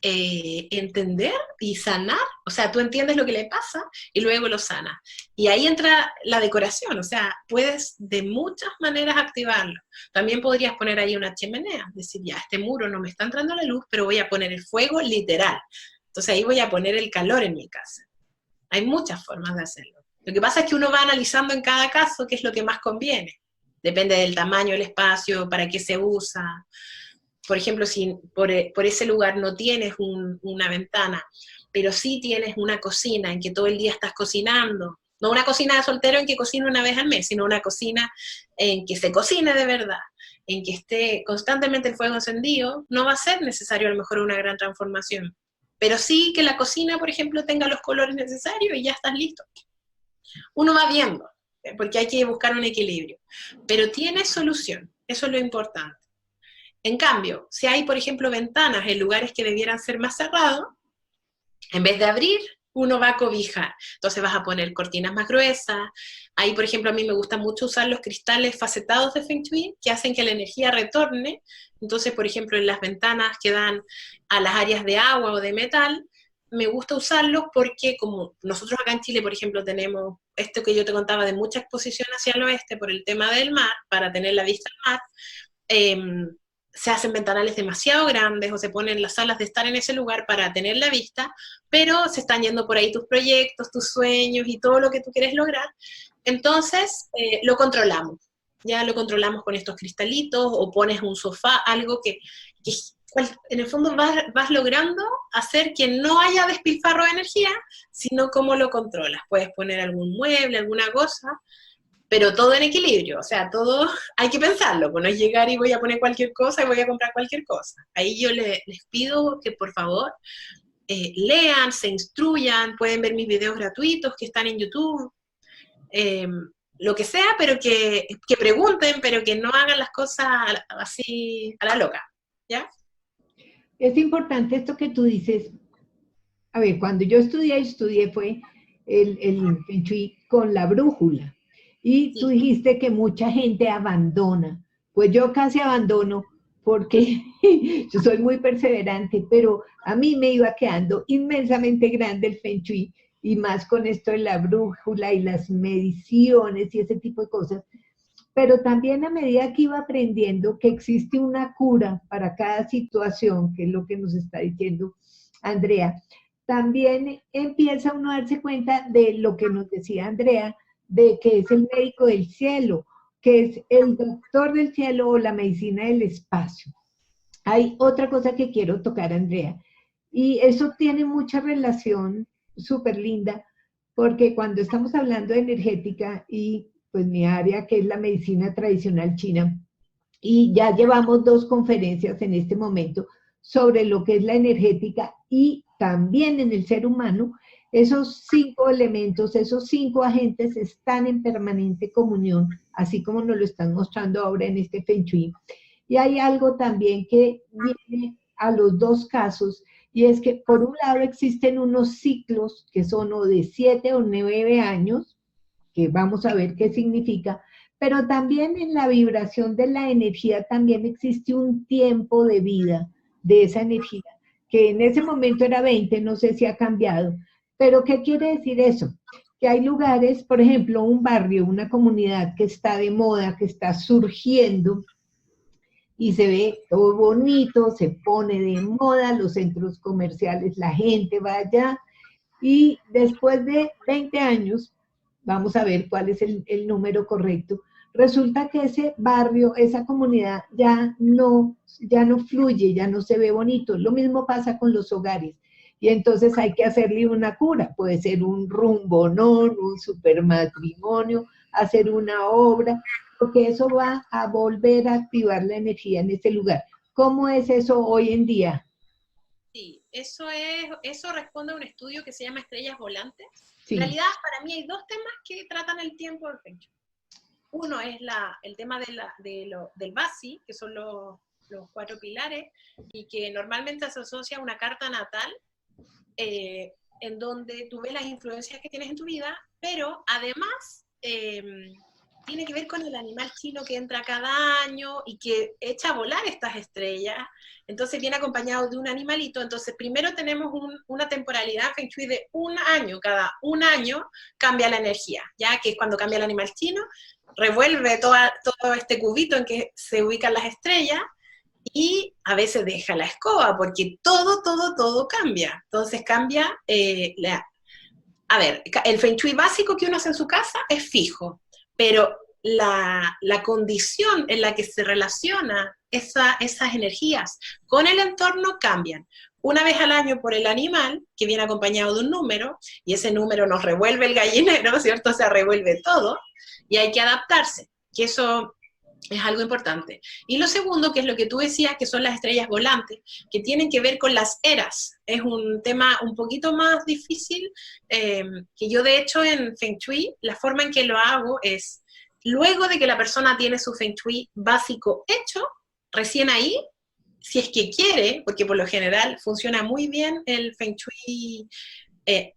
Speaker 2: entender y sanar. O sea, tú entiendes lo que le pasa y luego lo sanas. Y ahí entra la decoración, o sea, puedes de muchas maneras activarlo. También podrías poner ahí una chimenea, decir, ya, este muro no me está entrando la luz, pero voy a poner el fuego literal. Entonces ahí voy a poner el calor en mi casa. Hay muchas formas de hacerlo. Lo que pasa es que uno va analizando en cada caso qué es lo que más conviene. Depende del tamaño del espacio, para qué se usa. Por ejemplo, si por ese lugar no tienes una ventana, pero sí tienes una cocina en que todo el día estás cocinando, no una cocina de soltero en que cocina una vez al mes, sino una cocina en que se cocine de verdad, en que esté constantemente el fuego encendido, no va a ser necesario a lo mejor una gran transformación. Pero sí que la cocina, por ejemplo, tenga los colores necesarios y ya estás listo. Uno va viendo, porque hay que buscar un equilibrio. Pero tiene solución, eso es lo importante. En cambio, si hay, por ejemplo, ventanas en lugares que debieran ser más cerrados, en vez de abrir, uno va a cobijar. Entonces vas a poner cortinas más gruesas. Ahí, por ejemplo, a mí me gusta mucho usar los cristales facetados de Feng Shui, que hacen que la energía retorne. Entonces, por ejemplo, en las ventanas que dan a las áreas de agua o de metal, me gusta usarlos porque como nosotros acá en Chile, por ejemplo, tenemos esto que yo te contaba de mucha exposición hacia el oeste por el tema del mar, para tener la vista al mar, se hacen ventanales demasiado grandes o se ponen las salas de estar en ese lugar para tener la vista, pero se están yendo por ahí tus proyectos, tus sueños y todo lo que tú quieres lograr. Entonces, lo controlamos. Ya lo controlamos con estos cristalitos o pones un sofá, algo que en el fondo vas logrando hacer que no haya despilfarro de energía, sino cómo lo controlas. Puedes poner algún mueble, alguna cosa, pero todo en equilibrio, o sea, todo hay que pensarlo, pues no es llegar y voy a poner cualquier cosa y voy a comprar cualquier cosa. Ahí yo les pido que por favor lean, se instruyan, pueden ver mis videos gratuitos que están en YouTube, lo que sea, pero que pregunten, pero que no hagan las cosas así a la loca, ¿ya?
Speaker 1: Es importante esto que tú dices. A ver, cuando yo estudié fue el Feng Shui con la brújula. Y tú dijiste que mucha gente abandona. Pues yo casi abandono porque yo soy muy perseverante, pero a mí me iba quedando inmensamente grande el Feng Shui, y más con esto de la brújula y las mediciones y ese tipo de cosas. pero también a medida que iba aprendiendo que existe una cura para cada situación, que es lo que nos está diciendo Andrea, también empieza uno a darse cuenta de lo que nos decía Andrea, de que es el médico del cielo, que es el doctor del cielo o la medicina del espacio. Hay otra cosa que quiero tocar, Andrea, y eso tiene mucha relación, súper linda, porque cuando estamos hablando de energética y pues mi área que es la medicina tradicional china, y ya llevamos 2 conferencias en este momento sobre lo que es la energética y también en el ser humano, esos 5 elementos, esos 5 agentes están en permanente comunión, así como nos lo están mostrando ahora en este Feng Shui. Y hay algo también que viene a los 2 casos, y es que por un lado existen unos ciclos que son o de 7 o 9 años, que vamos a ver qué significa, pero también en la vibración de la energía también existe un tiempo de vida de esa energía, que en ese momento era 20, no sé si ha cambiado, pero ¿qué quiere decir eso? Que hay lugares, por ejemplo, un barrio, una comunidad que está de moda, que está surgiendo, y se ve todo bonito, se pone de moda, los centros comerciales, la gente va allá, y después de 20 años, vamos a ver cuál es el número correcto, resulta que ese barrio, esa comunidad ya no fluye, ya no se ve bonito. Lo mismo pasa con los hogares. Y entonces hay que hacerle una cura, puede ser un rumbonón, un supermatrimonio, hacer una obra, porque eso va a volver a activar la energía en ese lugar. ¿Cómo es eso hoy en día?
Speaker 2: Sí, eso responde a un estudio que se llama Estrellas Volantes. En
Speaker 1: Sí,
Speaker 2: realidad, para mí hay 2 temas que tratan el tiempo del Feng Shui. Uno es el tema del Basi, que son los 4 pilares, y que normalmente se asocia a una carta natal, en donde tú ves las influencias que tienes en tu vida, pero además tiene que ver con el animal chino que entra cada año y que echa a volar estas estrellas. Entonces viene acompañado de un animalito. Entonces primero tenemos una temporalidad Feng Shui de un año. Cada un año cambia la energía, ya que es cuando cambia el animal chino, revuelve todo este cubito en que se ubican las estrellas, y a veces deja la escoba, porque todo cambia. Entonces cambia, a ver, el Feng Shui básico que uno hace en su casa es fijo, pero la condición en la que se relaciona esas energías con el entorno cambian. Una vez al año por el animal, que viene acompañado de un número, y ese número nos revuelve el gallinero, ¿cierto? O sea, revuelve todo, y hay que adaptarse, que eso es algo importante. Y lo segundo, que es lo que tú decías, que son las estrellas volantes, que tienen que ver con las eras. Es un tema un poquito más difícil, que yo de hecho en Feng Shui, la forma en que lo hago es, luego de que la persona tiene su Feng Shui básico hecho, recién ahí, si es que quiere, porque por lo general funciona muy bien el Feng Shui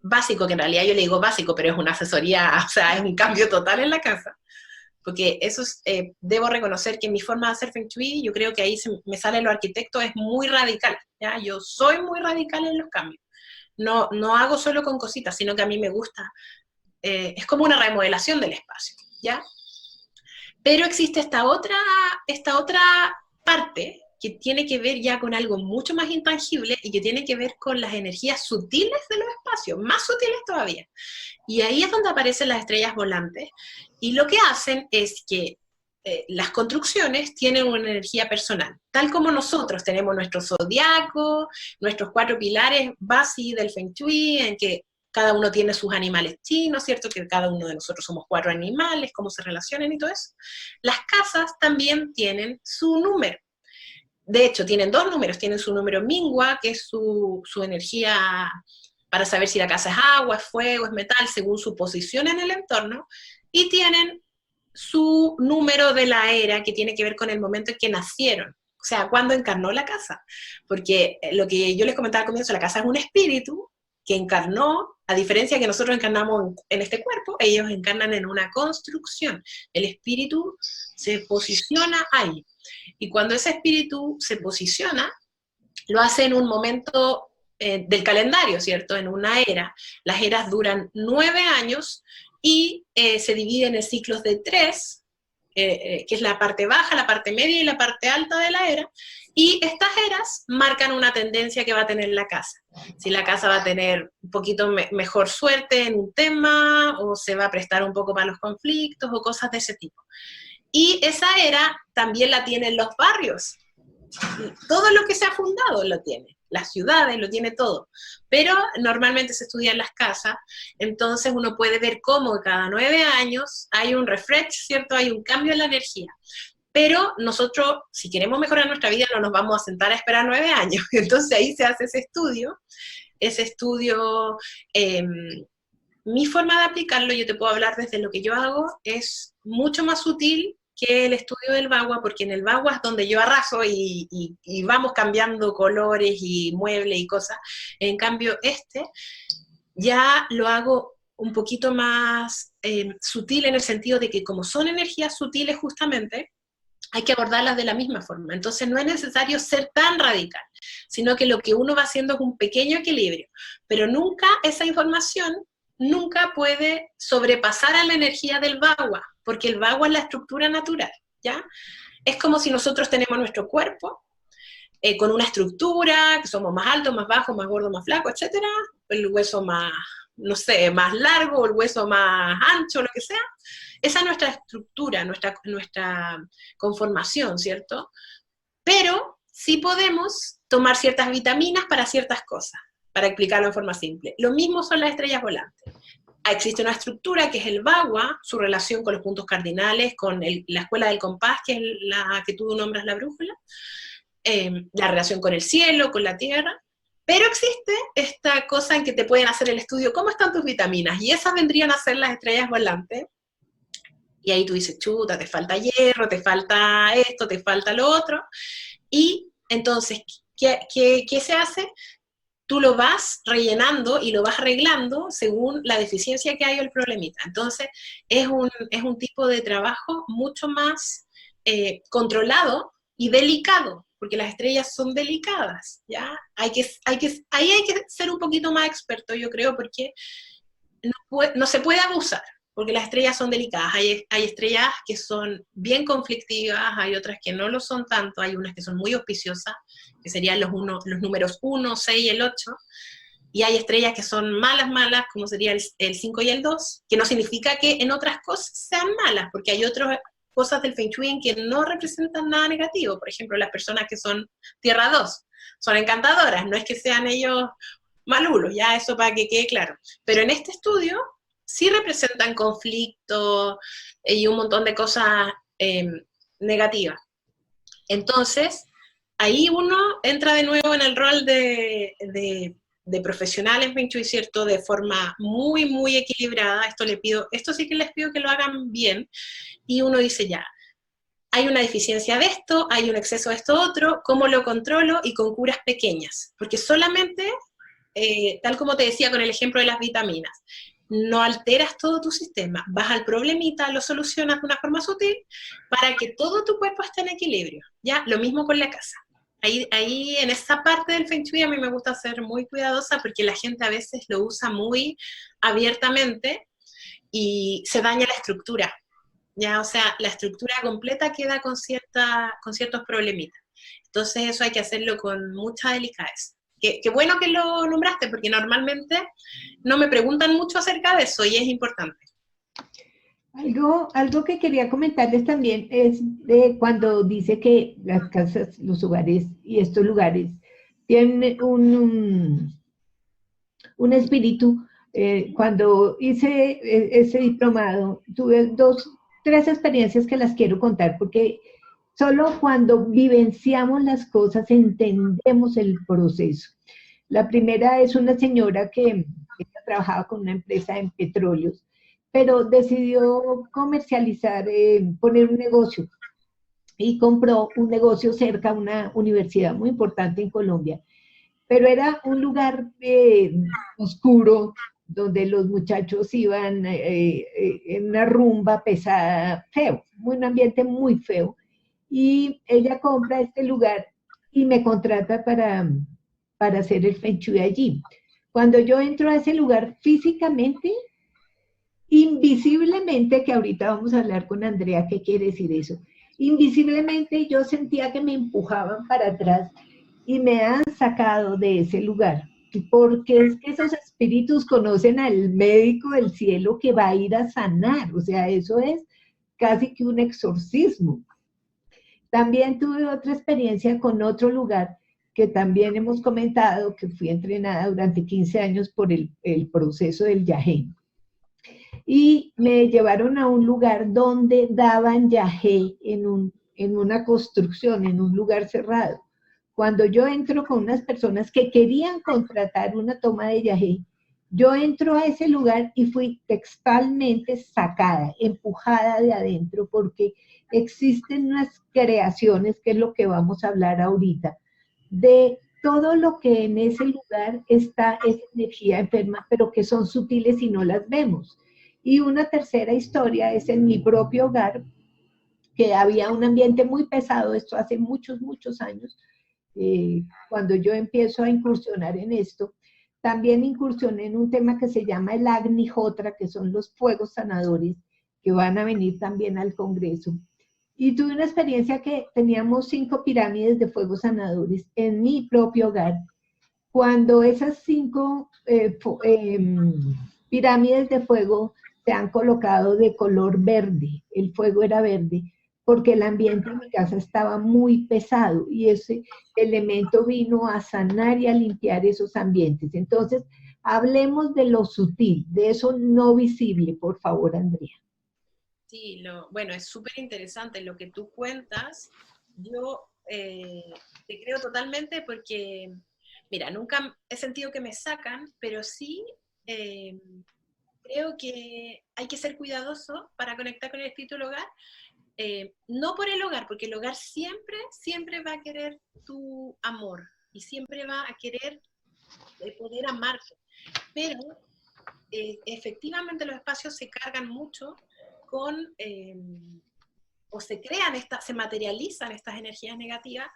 Speaker 2: básico, que en realidad yo le digo básico, pero es una asesoría, o sea, es un cambio total en la casa. Porque eso es, debo reconocer que mi forma de hacer Feng Shui, yo creo que ahí me sale lo arquitecto, es muy radical, ¿ya? Yo soy muy radical en los cambios. No hago solo con cositas, sino que a mí me gusta, es como una remodelación del espacio, ¿ya? Pero existe esta otra parte que tiene que ver ya con algo mucho más intangible y que tiene que ver con las energías sutiles de los espacios, más sutiles todavía. Y ahí es donde aparecen las estrellas volantes, y lo que hacen es que las construcciones tienen una energía personal, tal como nosotros tenemos nuestro zodiaco, nuestros 4 pilares básicos del Feng Shui, en que cada uno tiene sus animales chinos, ¿cierto? Que cada uno de nosotros somos 4 animales, cómo se relacionan y todo eso. Las casas también tienen su número. De hecho, tienen 2 números. Tienen su número Mingua, que es su energía para saber si la casa es agua, es fuego, es metal, según su posición en el entorno, y tienen su número de la era, que tiene que ver con el momento en que nacieron, o sea, cuando encarnó la casa. Porque lo que yo les comentaba al comienzo, la casa es un espíritu que encarnó, a diferencia que nosotros encarnamos en este cuerpo, ellos encarnan en una construcción. El espíritu se posiciona ahí. Y cuando ese espíritu se posiciona, lo hace en un momento del calendario, ¿cierto? En una era. Las eras duran 9 años y se dividen en ciclos de 3, que es la parte baja, la parte media y la parte alta de la era, y estas eras marcan una tendencia que va a tener la casa. Si la casa va a tener un poquito mejor suerte en un tema, o se va a prestar un poco para los conflictos, o cosas de ese tipo. Y esa era también la tienen los barrios. Todo lo que se ha fundado lo tiene, las ciudades lo tiene todo, pero normalmente se estudia en las casas, entonces uno puede ver cómo cada 9 años hay un refresh, ¿cierto? Hay un cambio en la energía. Pero nosotros, si queremos mejorar nuestra vida, no nos vamos a sentar a esperar 9 años. Entonces ahí se hace ese estudio. Ese estudio, mi forma de aplicarlo, yo te puedo hablar desde lo que yo hago, es mucho más sutil que el estudio del Bagua, porque en el Bagua es donde yo arraso y vamos cambiando colores y muebles y cosas. En cambio, ya lo hago un poquito más sutil, en el sentido de que como son energías sutiles justamente, hay que abordarlas de la misma forma. Entonces no es necesario ser tan radical, sino que lo que uno va haciendo es un pequeño equilibrio, pero nunca esa información nunca puede sobrepasar a la energía del Bagua, porque el Bagua es la estructura natural, ¿ya? Es como si nosotros tenemos nuestro cuerpo con una estructura, que somos más altos, más bajos, más gordos, más flacos, etcétera, el hueso más, no sé, más largo, el hueso más ancho, lo que sea. Esa es nuestra estructura, nuestra conformación, ¿cierto? Pero sí podemos tomar ciertas vitaminas para ciertas cosas, para explicarlo en forma simple. Lo mismo son las estrellas volantes. Existe una estructura que es el Bagua, su relación con los puntos cardinales, con la escuela del compás, que es la que tú nombras la brújula, la relación con el cielo, con la tierra, pero existe esta cosa en que te pueden hacer el estudio, ¿cómo están tus vitaminas? Y esas vendrían a ser las estrellas volantes, y ahí tú dices, chuta, te falta hierro, te falta esto, te falta lo otro, y entonces, ¿qué se hace? Tú lo vas rellenando y lo vas arreglando según la deficiencia que hay o el problemita. Entonces, es un tipo de trabajo mucho más controlado y delicado, porque las estrellas son delicadas, ¿ya? Ahí hay que ser un poquito más experto, yo creo, porque no se puede abusar, porque las estrellas son delicadas. Hay estrellas que son bien conflictivas, hay otras que no lo son tanto, hay unas que son muy auspiciosas, que serían los números 1, 6 y el 8, y hay estrellas que son malas, como sería el 5 y el 2, que no significa que en otras cosas sean malas, porque hay otras cosas del Feng Shui que no representan nada negativo. Por ejemplo, las personas que son Tierra 2 son encantadoras, no es que sean ellos malulos, ya eso para que quede claro. Pero en este estudio sí representan conflicto y un montón de cosas negativas. Entonces, ahí uno entra de nuevo en el rol de profesional en Feng Shui, ¿cierto? De forma muy, muy equilibrada. Esto sí que les pido que lo hagan bien, y uno dice ya, hay una deficiencia de esto, hay un exceso de esto otro, ¿cómo lo controlo? Y con curas pequeñas, porque solamente, tal como te decía con el ejemplo de las vitaminas, no alteras todo tu sistema, vas al problemita, lo solucionas de una forma sutil para que todo tu cuerpo esté en equilibrio, ¿ya? Lo mismo con la casa. Ahí en esa parte del Feng Shui a mí me gusta ser muy cuidadosa, porque la gente a veces lo usa muy abiertamente y se daña la estructura, ¿ya? O sea, la estructura completa queda con ciertos problemitas. Entonces eso hay que hacerlo con mucha delicadeza. Qué bueno que lo nombraste, porque normalmente no me preguntan mucho acerca de eso, y es importante.
Speaker 1: Algo que quería comentarles también es de cuando dice que las casas, los hogares y estos lugares tienen un espíritu. Cuando hice ese diplomado, tuve 3 experiencias que las quiero contar, porque solo cuando vivenciamos las cosas entendemos el proceso. La primera es una señora que trabajaba con una empresa en petróleos, pero decidió comercializar, poner un negocio, y compró un negocio cerca a una universidad muy importante en Colombia, pero era un lugar oscuro, donde los muchachos iban en una rumba pesada, feo, un ambiente muy feo, y ella compra este lugar y me contrata para hacer el Feng Shui allí. Cuando yo entro a ese lugar físicamente, Invisiblemente, que ahorita vamos a hablar con Andrea, ¿qué quiere decir eso? Invisiblemente yo sentía que me empujaban para atrás y me han sacado de ese lugar, porque es que esos espíritus conocen al médico del cielo que va a ir a sanar, o sea, eso es casi que un exorcismo. También tuve otra experiencia con otro lugar que también hemos comentado, que fui entrenada durante 15 años por el proceso del yagé. Y me llevaron a un lugar donde daban yagé en una construcción, en un lugar cerrado. Cuando yo entro con unas personas que querían contratar una toma de yagé, yo entro a ese lugar y fui textualmente sacada, empujada de adentro, porque existen unas creaciones, que es lo que vamos a hablar ahorita, de todo lo que en ese lugar está, es energía enferma, pero que son sutiles y no las vemos. Y una tercera historia es en mi propio hogar, que había un ambiente muy pesado, esto hace muchos, muchos años, cuando yo empiezo a incursionar en esto. También incursioné en un tema que se llama el Agnihotra, que son los fuegos sanadores, que van a venir también al Congreso. Y tuve una experiencia que teníamos 5 pirámides de fuegos sanadores en mi propio hogar. Cuando esas 5 pirámides de fuego se han colocado de color verde, el fuego era verde, porque el ambiente en mi casa estaba muy pesado y ese elemento vino a sanar y a limpiar esos ambientes. Entonces, hablemos de lo sutil, de eso no visible, por favor, Andrea.
Speaker 2: Sí, bueno, es súper interesante lo que tú cuentas. Yo te creo totalmente porque, mira, nunca he sentido que me sacan, pero sí creo que hay que ser cuidadoso para conectar con el espíritu del hogar. No por el hogar, porque el hogar siempre, siempre va a querer tu amor y siempre va a querer poder amarte. Pero efectivamente los espacios se cargan mucho con, o se crean, se materializan estas energías negativas,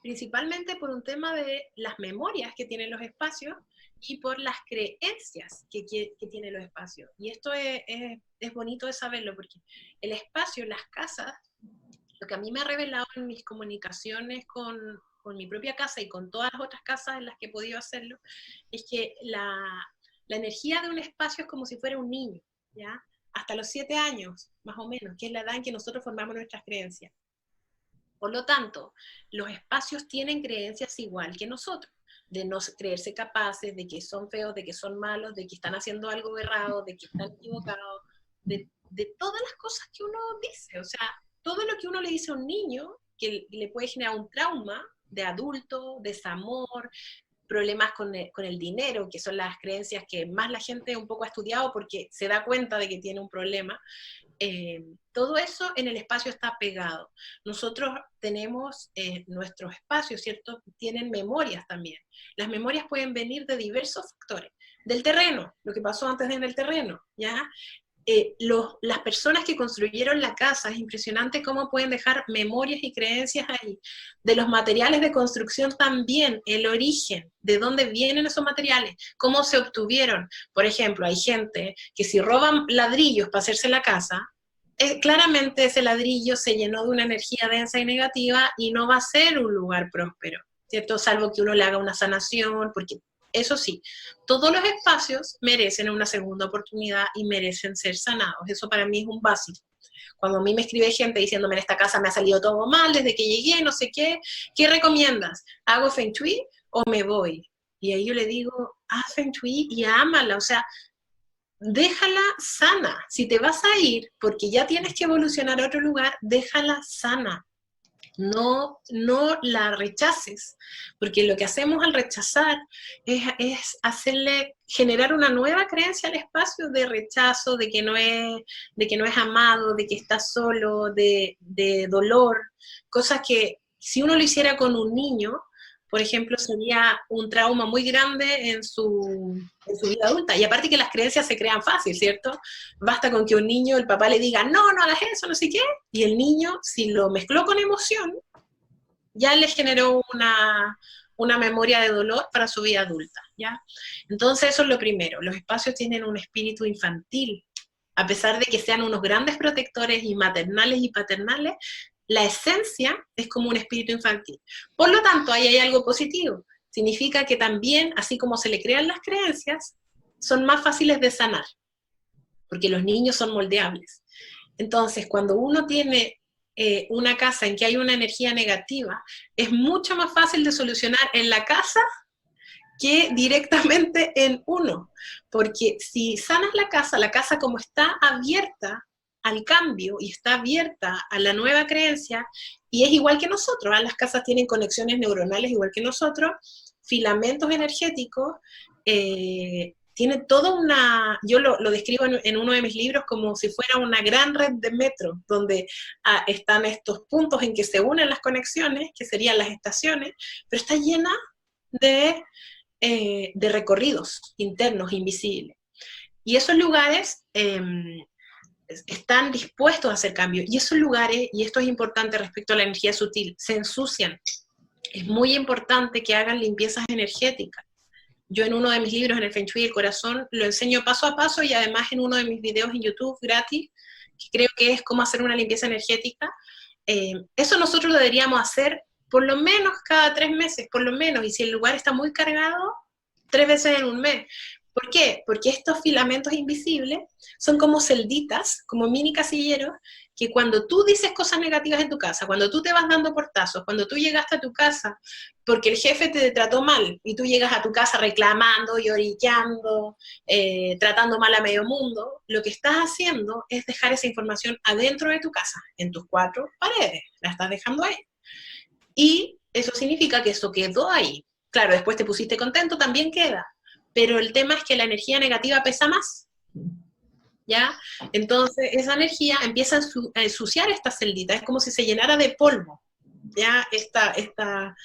Speaker 2: principalmente por un tema de las memorias que tienen los espacios y por las creencias que tienen los espacios. Y esto es bonito de saberlo, porque el espacio, las casas, lo que a mí me ha revelado en mis comunicaciones con mi propia casa y con todas las otras casas en las que he podido hacerlo, es que la energía de un espacio es como si fuera un niño, ¿ya? Hasta los 7 años, más o menos, que es la edad en que nosotros formamos nuestras creencias. Por lo tanto, los espacios tienen creencias igual que nosotros, de no creerse capaces, de que son feos, de que son malos, de que están haciendo algo errado, de que están equivocados, de todas las cosas que uno dice. O sea, todo lo que uno le dice a un niño, que le puede generar un trauma de adulto, desamor, problemas con el dinero, que son las creencias que más la gente un poco ha estudiado porque se da cuenta de que tiene un problema. Todo eso en el espacio está pegado. Nosotros tenemos nuestros espacios, ¿cierto? Tienen memorias también. Las memorias pueden venir de diversos factores. Del terreno, lo que pasó antes en el terreno, ¿ya? Las personas que construyeron la casa, es impresionante cómo pueden dejar memorias y creencias ahí. De los materiales de construcción también, el origen, de dónde vienen esos materiales, cómo se obtuvieron. Por ejemplo, hay gente que si roban ladrillos para hacerse la casa, claramente ese ladrillo se llenó de una energía densa y negativa y no va a ser un lugar próspero, ¿cierto? Salvo que uno le haga una sanación, porque eso sí, todos los espacios merecen una segunda oportunidad y merecen ser sanados. Eso para mí es un básico. Cuando a mí me escribe gente diciéndome en esta casa me ha salido todo mal desde que llegué, no sé qué, ¿qué recomiendas? ¿Hago Feng Shui o me voy? Y ahí yo le digo, haz Feng Shui y ámala, o sea, déjala sana. Si te vas a ir porque ya tienes que evolucionar a otro lugar, déjala sana. No la rechaces, porque lo que hacemos al rechazar es hacerle, generar una nueva creencia al espacio de rechazo, de que no es amado, de que está solo, de dolor, cosas que si uno lo hiciera con un niño, por ejemplo, sería un trauma muy grande en su vida adulta. Y aparte que las creencias se crean fácil, ¿cierto? Basta con que un niño, el papá le diga, no hagas eso, no sé qué, y el niño, si lo mezcló con emoción, ya le generó una memoria de dolor para su vida adulta, ¿ya? Entonces eso es lo primero, los espacios tienen un espíritu infantil, A pesar de que sean unos grandes protectores y maternales y paternales, la esencia es como un espíritu infantil. Por lo tanto, ahí hay algo positivo. Significa que también, así como se le crean las creencias, son más fáciles de sanar, porque los niños son moldeables. Entonces, cuando uno tiene una casa en que hay una energía negativa, es mucho más fácil de solucionar en la casa que directamente en uno. Porque si sanas la casa como está abierta al cambio y está abierta a la nueva creencia, y es igual que nosotros, ¿eh? Las casas tienen conexiones neuronales igual que nosotros, filamentos energéticos, tiene toda una, yo lo describo en uno de mis libros como si fuera una gran red de metro, donde están estos puntos en que se unen las conexiones, que serían las estaciones, pero está llena de recorridos internos invisibles. Y esos lugares están dispuestos a hacer cambios. Y esos lugares, y esto es importante respecto a la energía sutil, se ensucian. Es muy importante que hagan limpiezas energéticas. Yo en uno de mis libros, en el Feng Shui del Corazón, lo enseño paso a paso, y además en uno de mis videos en YouTube gratis, que creo que es cómo hacer una limpieza energética. Eso nosotros lo deberíamos hacer por lo menos cada 3 meses, por lo menos, y si el lugar está muy cargado, 3 veces en un mes. ¿Por qué? Porque estos filamentos invisibles son como celditas, como mini casilleros, que cuando tú dices cosas negativas en tu casa, cuando tú te vas dando portazos, cuando tú llegaste a tu casa porque el jefe te trató mal, y tú llegas a tu casa reclamando, lloriqueando, tratando mal a medio mundo, lo que estás haciendo es dejar esa información adentro de tu casa, en tus 4 paredes, la estás dejando ahí. Y eso significa que eso quedó ahí. Claro, después te pusiste contento, también queda. Pero el tema es que la energía negativa pesa más, ¿ya? Entonces, esa energía empieza a ensuciar esta celdita, es como si se llenara de polvo, ¿ya? Esta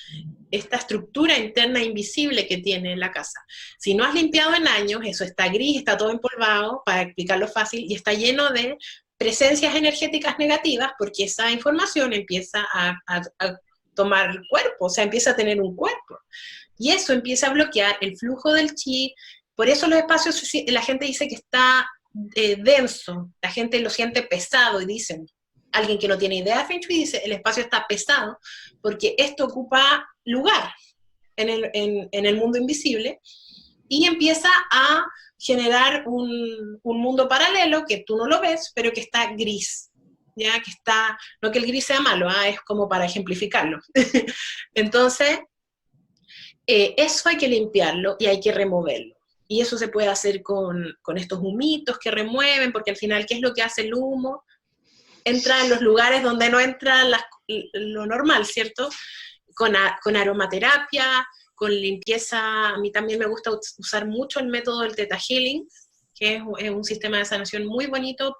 Speaker 2: estructura interna invisible que tiene la casa. Si no has limpiado en años, eso está gris, está todo empolvado, para explicarlo fácil, y está lleno de presencias energéticas negativas, porque esa información empieza a tomar cuerpo, o sea, empieza a tener un cuerpo. Y eso empieza a bloquear el flujo del chi. Por eso los espacios, la gente dice que está denso, la gente lo siente pesado, y dicen, alguien que no tiene idea de Feng Shui dice, el espacio está pesado, porque esto ocupa lugar en el mundo invisible, y empieza a generar un mundo paralelo que tú no lo ves, pero que está gris. Ya que está, no que el gris sea malo, es como para ejemplificarlo. Entonces, eso hay que limpiarlo y hay que removerlo. Y eso se puede hacer con estos humitos que remueven, porque al final, ¿qué es lo que hace el humo? Entra en los lugares donde no entra lo normal, ¿cierto? Con aromaterapia, con limpieza. A mí también me gusta usar mucho el método del Theta Healing, que es un sistema de sanación muy bonito,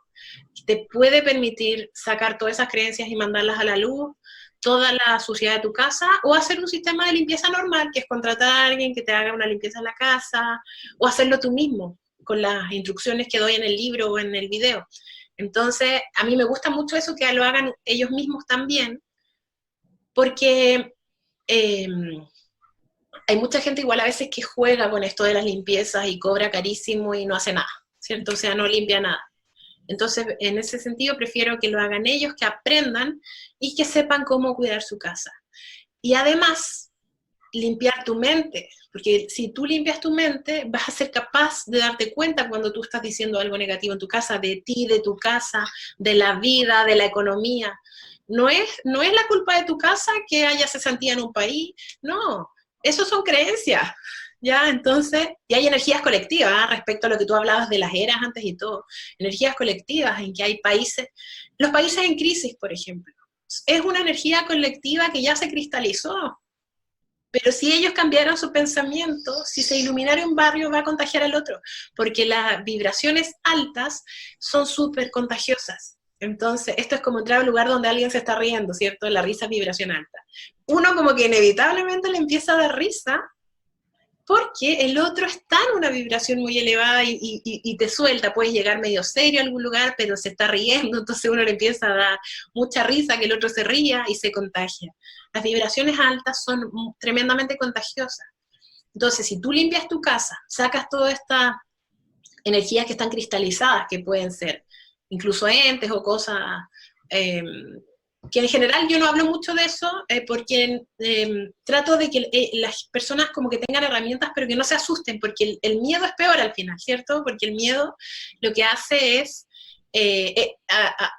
Speaker 2: que te puede permitir sacar todas esas creencias y mandarlas a la luz, toda la suciedad de tu casa, o hacer un sistema de limpieza normal, que es contratar a alguien que te haga una limpieza en la casa, o hacerlo tú mismo, con las instrucciones que doy en el libro o en el video. Entonces, a mí me gusta mucho eso, que lo hagan ellos mismos también, porque hay mucha gente igual a veces que juega con esto de las limpiezas y cobra carísimo y no hace nada, ¿cierto? O sea, no limpia nada. Entonces, en ese sentido, prefiero que lo hagan ellos, que aprendan y que sepan cómo cuidar su casa. Y además, limpiar tu mente, porque si tú limpias tu mente, vas a ser capaz de darte cuenta cuando tú estás diciendo algo negativo en tu casa, de ti, de tu casa, de la vida, de la economía. No es la culpa de tu casa que haya cesantía en un país, no, eso son creencias. ¿Ya? Entonces, y hay energías colectivas, respecto a lo que tú hablabas de las eras antes y todo, energías colectivas en que hay países, los países en crisis, por ejemplo, es una energía colectiva que ya se cristalizó, pero si ellos cambiaron su pensamiento, si se iluminara un barrio, va a contagiar al otro, porque las vibraciones altas son súper contagiosas. Entonces, esto es como entrar a un lugar donde alguien se está riendo, ¿cierto? La risa es vibración alta. Uno como que inevitablemente le empieza a dar risa, porque el otro está en una vibración muy elevada y te suelta, puedes llegar medio serio a algún lugar, pero se está riendo, entonces uno le empieza a dar mucha risa, que el otro se ría y se contagia. Las vibraciones altas son tremendamente contagiosas. Entonces, si tú limpias tu casa, sacas toda esta energías que están cristalizadas, que pueden ser incluso entes o cosas, que en general yo no hablo mucho de eso, porque trato de que las personas como que tengan herramientas, pero que no se asusten, porque el miedo es peor al final, ¿cierto? Porque el miedo lo que hace es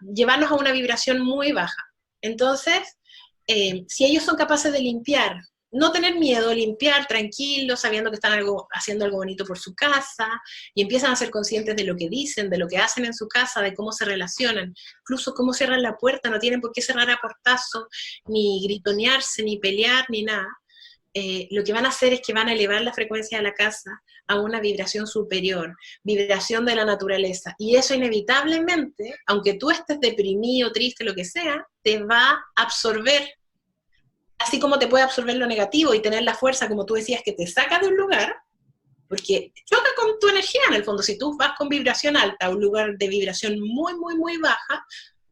Speaker 2: llevarnos a una vibración muy baja. Entonces, si ellos son capaces de limpiar, no tener miedo, limpiar tranquilos, sabiendo que están haciendo algo bonito por su casa, y empiezan a ser conscientes de lo que dicen, de lo que hacen en su casa, de cómo se relacionan, incluso cómo cierran la puerta, no tienen por qué cerrar a portazo, ni gritonearse, ni pelear, ni nada. Lo que van a hacer es que van a elevar la frecuencia de la casa a una vibración superior, vibración de la naturaleza, y eso inevitablemente, aunque tú estés deprimido, triste, lo que sea, te va a absorber, así como te puede absorber lo negativo y tener la fuerza, como tú decías, que te saca de un lugar, porque choca con tu energía en el fondo. Si tú vas con vibración alta a un lugar de vibración muy, muy, muy baja,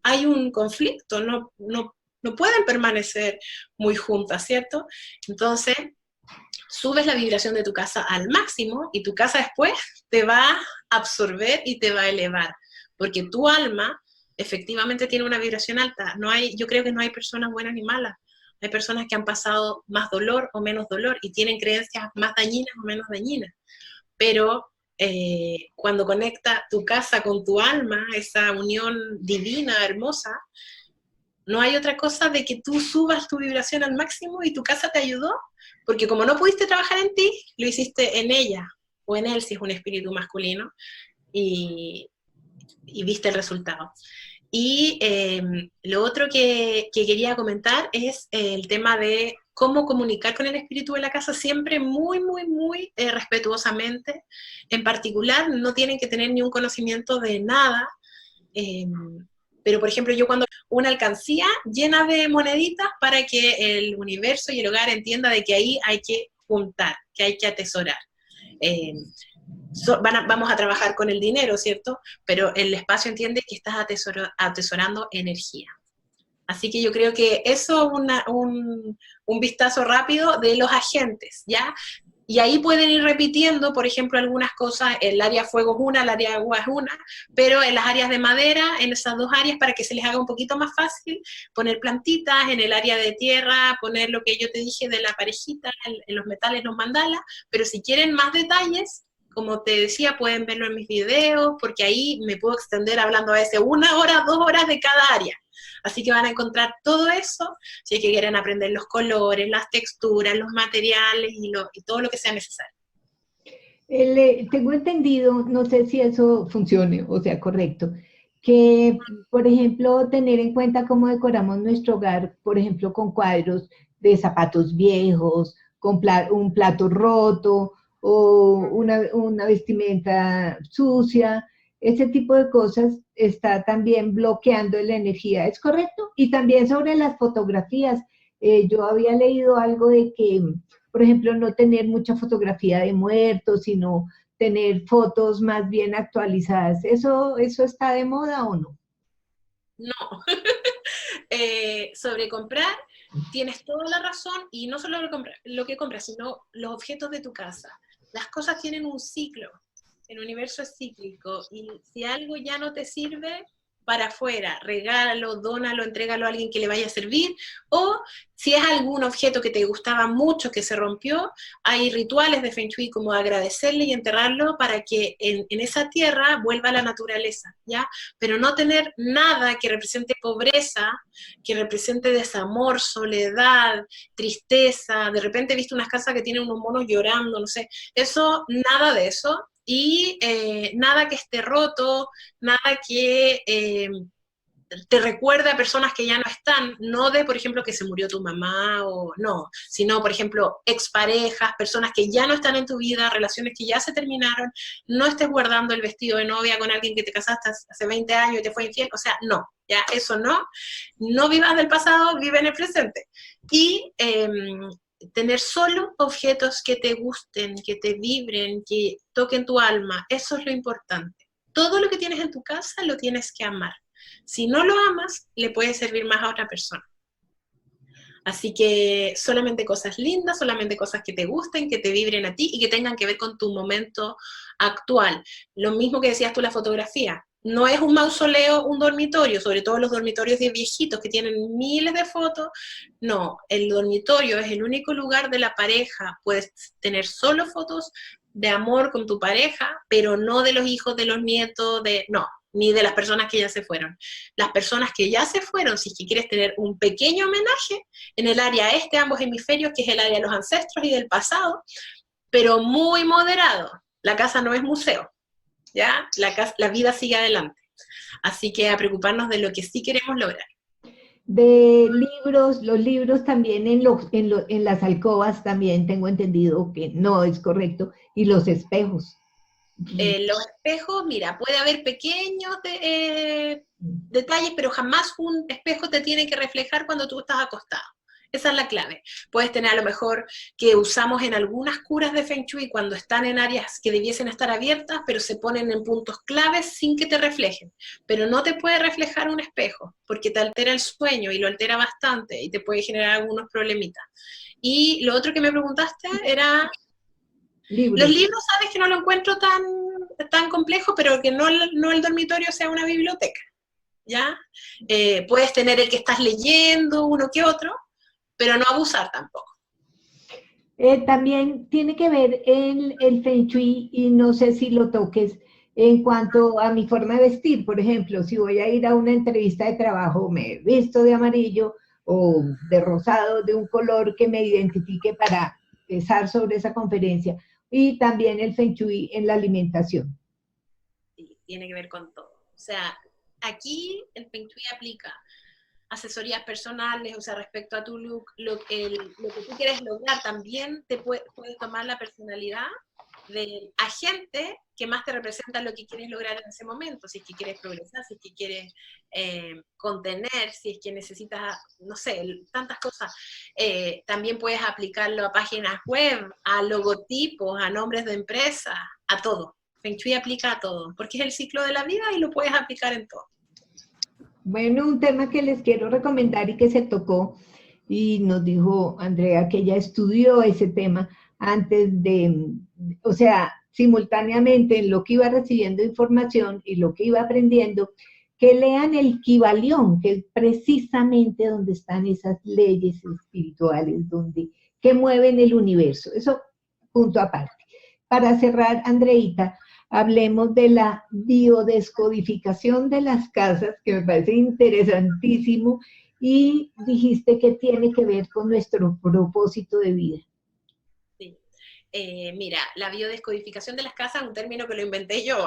Speaker 2: hay un conflicto, no pueden permanecer muy juntas, ¿cierto? Entonces, subes la vibración de tu casa al máximo y tu casa después te va a absorber y te va a elevar, porque tu alma efectivamente tiene una vibración alta. Yo creo que no hay personas buenas ni malas. Hay personas que han pasado más dolor o menos dolor y tienen creencias más dañinas o menos dañinas. Pero cuando conecta tu casa con tu alma, esa unión divina, hermosa, no hay otra cosa de que tú subas tu vibración al máximo y tu casa te ayudó, porque como no pudiste trabajar en ti, lo hiciste en ella, o en él si es un espíritu masculino, y, y viste el resultado. Y lo otro que quería comentar es el tema de cómo comunicar con el espíritu de la casa, siempre muy, muy, muy respetuosamente. En particular, no tienen que tener ni un conocimiento de nada, pero por ejemplo, yo cuando una alcancía llena de moneditas para que el universo y el hogar entienda de que ahí hay que juntar, que hay que atesorar. Vamos a trabajar con el dinero, ¿cierto? Pero el espacio entiende que estás atesorando energía. Así que yo creo que eso es un vistazo rápido de los agentes, ¿ya? Y ahí pueden ir repitiendo, por ejemplo, algunas cosas, el área fuego es una, el área agua es una, pero en las áreas de madera, en esas dos áreas, para que se les haga un poquito más fácil, poner plantitas, en el área de tierra, poner lo que yo te dije de la parejita, en los metales, los mandalas, pero si quieren más detalles, como te decía, pueden verlo en mis videos, porque ahí me puedo extender hablando a veces 1 hora, 2 horas de cada área. Así que van a encontrar todo eso, si es que quieren aprender los colores, las texturas, los materiales y todo lo que sea necesario.
Speaker 1: Tengo entendido, no sé si eso funcione o sea correcto, que, por ejemplo, tener en cuenta cómo decoramos nuestro hogar, por ejemplo, con cuadros de zapatos viejos, con un plato roto o una vestimenta sucia, ese tipo de cosas está también bloqueando la energía, ¿es correcto? Y también sobre las fotografías, yo había leído algo de que, por ejemplo, no tener mucha fotografía de muertos, sino tener fotos más bien actualizadas. ¿Eso está de moda o no?
Speaker 2: No. Sobre comprar, tienes toda la razón, y no solo lo que compras, sino los objetos de tu casa. Las cosas tienen un ciclo, el universo es cíclico, y si algo ya no te sirve, para afuera, regálalo, dónalo, entrégalo a alguien que le vaya a servir, o si es algún objeto que te gustaba mucho, que se rompió, hay rituales de Feng Shui como agradecerle y enterrarlo para que en esa tierra vuelva la naturaleza, ¿ya? Pero no tener nada que represente pobreza, que represente desamor, soledad, tristeza. De repente he visto unas casas que tienen unos monos llorando, no sé, eso, nada de eso. Y nada que esté roto, nada que te recuerde a personas que ya no están, no de, por ejemplo, que se murió tu mamá o no, sino, por ejemplo, exparejas, personas que ya no están en tu vida, relaciones que ya se terminaron, no estés guardando el vestido de novia con alguien que te casaste hace 20 años y te fue infiel, o sea, no, ya eso no vivas del pasado, vive en el presente. Y tener solo objetos que te gusten, que te vibren, que toquen tu alma, eso es lo importante. Todo lo que tienes en tu casa lo tienes que amar. Si no lo amas, le puede servir más a otra persona. Así que solamente cosas lindas, solamente cosas que te gusten, que te vibren a ti y que tengan que ver con tu momento actual. Lo mismo que decías tú, la fotografía. No es un mausoleo, un dormitorio, sobre todo los dormitorios de viejitos que tienen miles de fotos. No, el dormitorio es el único lugar de la pareja. Puedes tener solo fotos de amor con tu pareja, pero no de los hijos, de los nietos, no, ni de las personas que ya se fueron. Las personas que ya se fueron, si es que quieres tener un pequeño homenaje en el área este, ambos hemisferios, que es el área de los ancestros y del pasado, pero muy moderado. La casa no es museo, ¿ya? La vida sigue adelante. Así que a preocuparnos de lo que sí queremos lograr.
Speaker 1: De libros, los libros también en las alcobas también tengo entendido que no es correcto, y los espejos.
Speaker 2: Los espejos, mira, puede haber pequeños detalles, pero jamás un espejo te tiene que reflejar cuando tú estás acostado. Esa es la clave. Puedes tener a lo mejor que usamos en algunas curas de Feng Shui cuando están en áreas que debiesen estar abiertas, pero se ponen en puntos claves sin que te reflejen. Pero no te puede reflejar un espejo, porque te altera el sueño y lo altera bastante y te puede generar algunos problemitas. Y lo otro que me preguntaste era...
Speaker 1: Libros.
Speaker 2: Los libros, sabes que no lo encuentro tan complejo, pero que no el dormitorio sea una biblioteca, ¿ya? Puedes tener el que estás leyendo, uno que otro, pero no abusar tampoco.
Speaker 1: También tiene que ver el Feng Shui, y no sé si lo toques, en cuanto a mi forma de vestir. Por ejemplo, si voy a ir a una entrevista de trabajo, me visto de amarillo o de rosado, de un color que me identifique para empezar sobre esa conferencia. Y también el Feng Shui en la alimentación.
Speaker 2: Sí, tiene que ver con todo. O sea, aquí el Feng Shui aplica asesorías personales, o sea, respecto a tu look, lo que tú quieres lograr también te puedes tomar la personalidad del agente que más te representa lo que quieres lograr en ese momento, si es que quieres progresar, si es que quieres contener, si es que necesitas, no sé, tantas cosas. También puedes aplicarlo a páginas web, a logotipos, a nombres de empresas, a todo. Feng Shui aplica a todo, porque es el ciclo de la vida y lo puedes aplicar en todo.
Speaker 1: Bueno, un tema que les quiero recomendar y que se tocó, y nos dijo Andrea que ella estudió ese tema antes o sea, simultáneamente en lo que iba recibiendo información y lo que iba aprendiendo, que lean el Kybalión, que es precisamente donde están esas leyes espirituales, que mueven el universo. Eso, punto aparte. Para cerrar, Andreita, hablemos de la biodescodificación de las casas, que me parece interesantísimo, y dijiste que tiene que ver con nuestro propósito de vida.
Speaker 2: Sí. Mira, la biodescodificación de las casas es un término que lo inventé yo,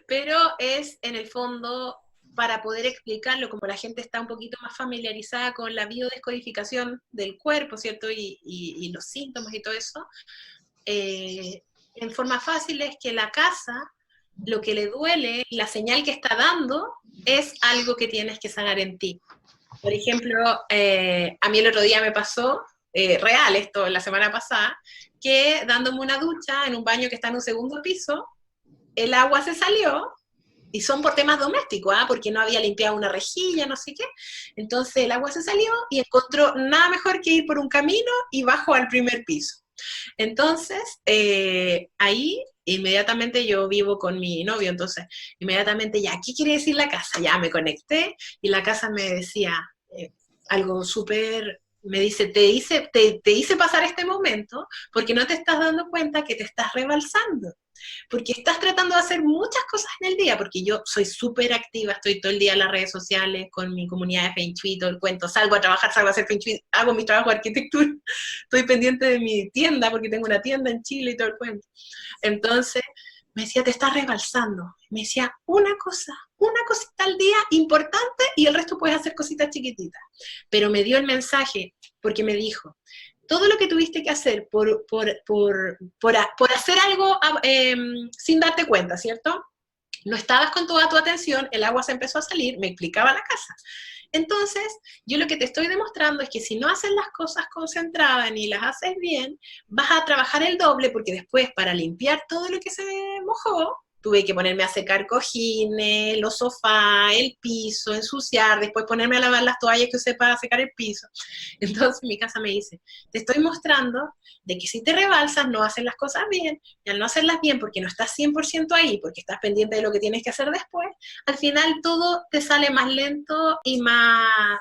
Speaker 2: pero es en el fondo para poder explicarlo, como la gente está un poquito más familiarizada con la biodescodificación del cuerpo, ¿cierto? Y los síntomas y todo eso, en forma fácil es que la casa, lo que le duele, la señal que está dando, es algo que tienes que sanar en ti. Por ejemplo, a mí el otro día me pasó, real esto, la semana pasada, que dándome una ducha en un baño que está en un segundo piso, el agua se salió, y son por temas domésticos, porque no había limpiado una rejilla, no sé qué. Entonces el agua se salió y encontró nada mejor que ir por un camino y bajo al primer piso. Entonces, ahí inmediatamente yo vivo con mi novio, entonces inmediatamente ya, ¿qué quiere decir la casa? Ya me conecté y la casa me decía algo súper, me dice, te hice pasar este momento porque no te estás dando cuenta que te estás rebalsando, porque estás tratando de hacer muchas cosas en el día, porque yo soy súper activa, estoy todo el día en las redes sociales con mi comunidad de Feng Shui, todo el cuento, salgo a trabajar, salgo a hacer Feng Shui, hago mi trabajo de arquitectura, estoy pendiente de mi tienda, porque tengo una tienda en Chile y todo el cuento. Entonces, me decía, te estás rebalsando. Me decía, una cosita al día importante y el resto puedes hacer cositas chiquititas. Pero me dio el mensaje, porque me dijo, todo lo que tuviste que hacer por hacer algo sin darte cuenta, ¿cierto? No estabas con toda tu atención, el agua se empezó a salir, me explicaba la casa. Entonces, yo lo que te estoy demostrando es que si no haces las cosas concentradas ni las haces bien, vas a trabajar el doble, porque después para limpiar todo lo que se mojó, tuve que ponerme a secar cojines, los sofás, el piso, ensuciar, después ponerme a lavar las toallas que usé para secar el piso. Entonces mi casa me dice, te estoy mostrando de que si te rebalsas no haces las cosas bien, y al no hacerlas bien porque no estás 100% ahí, porque estás pendiente de lo que tienes que hacer después, al final todo te sale más lento y más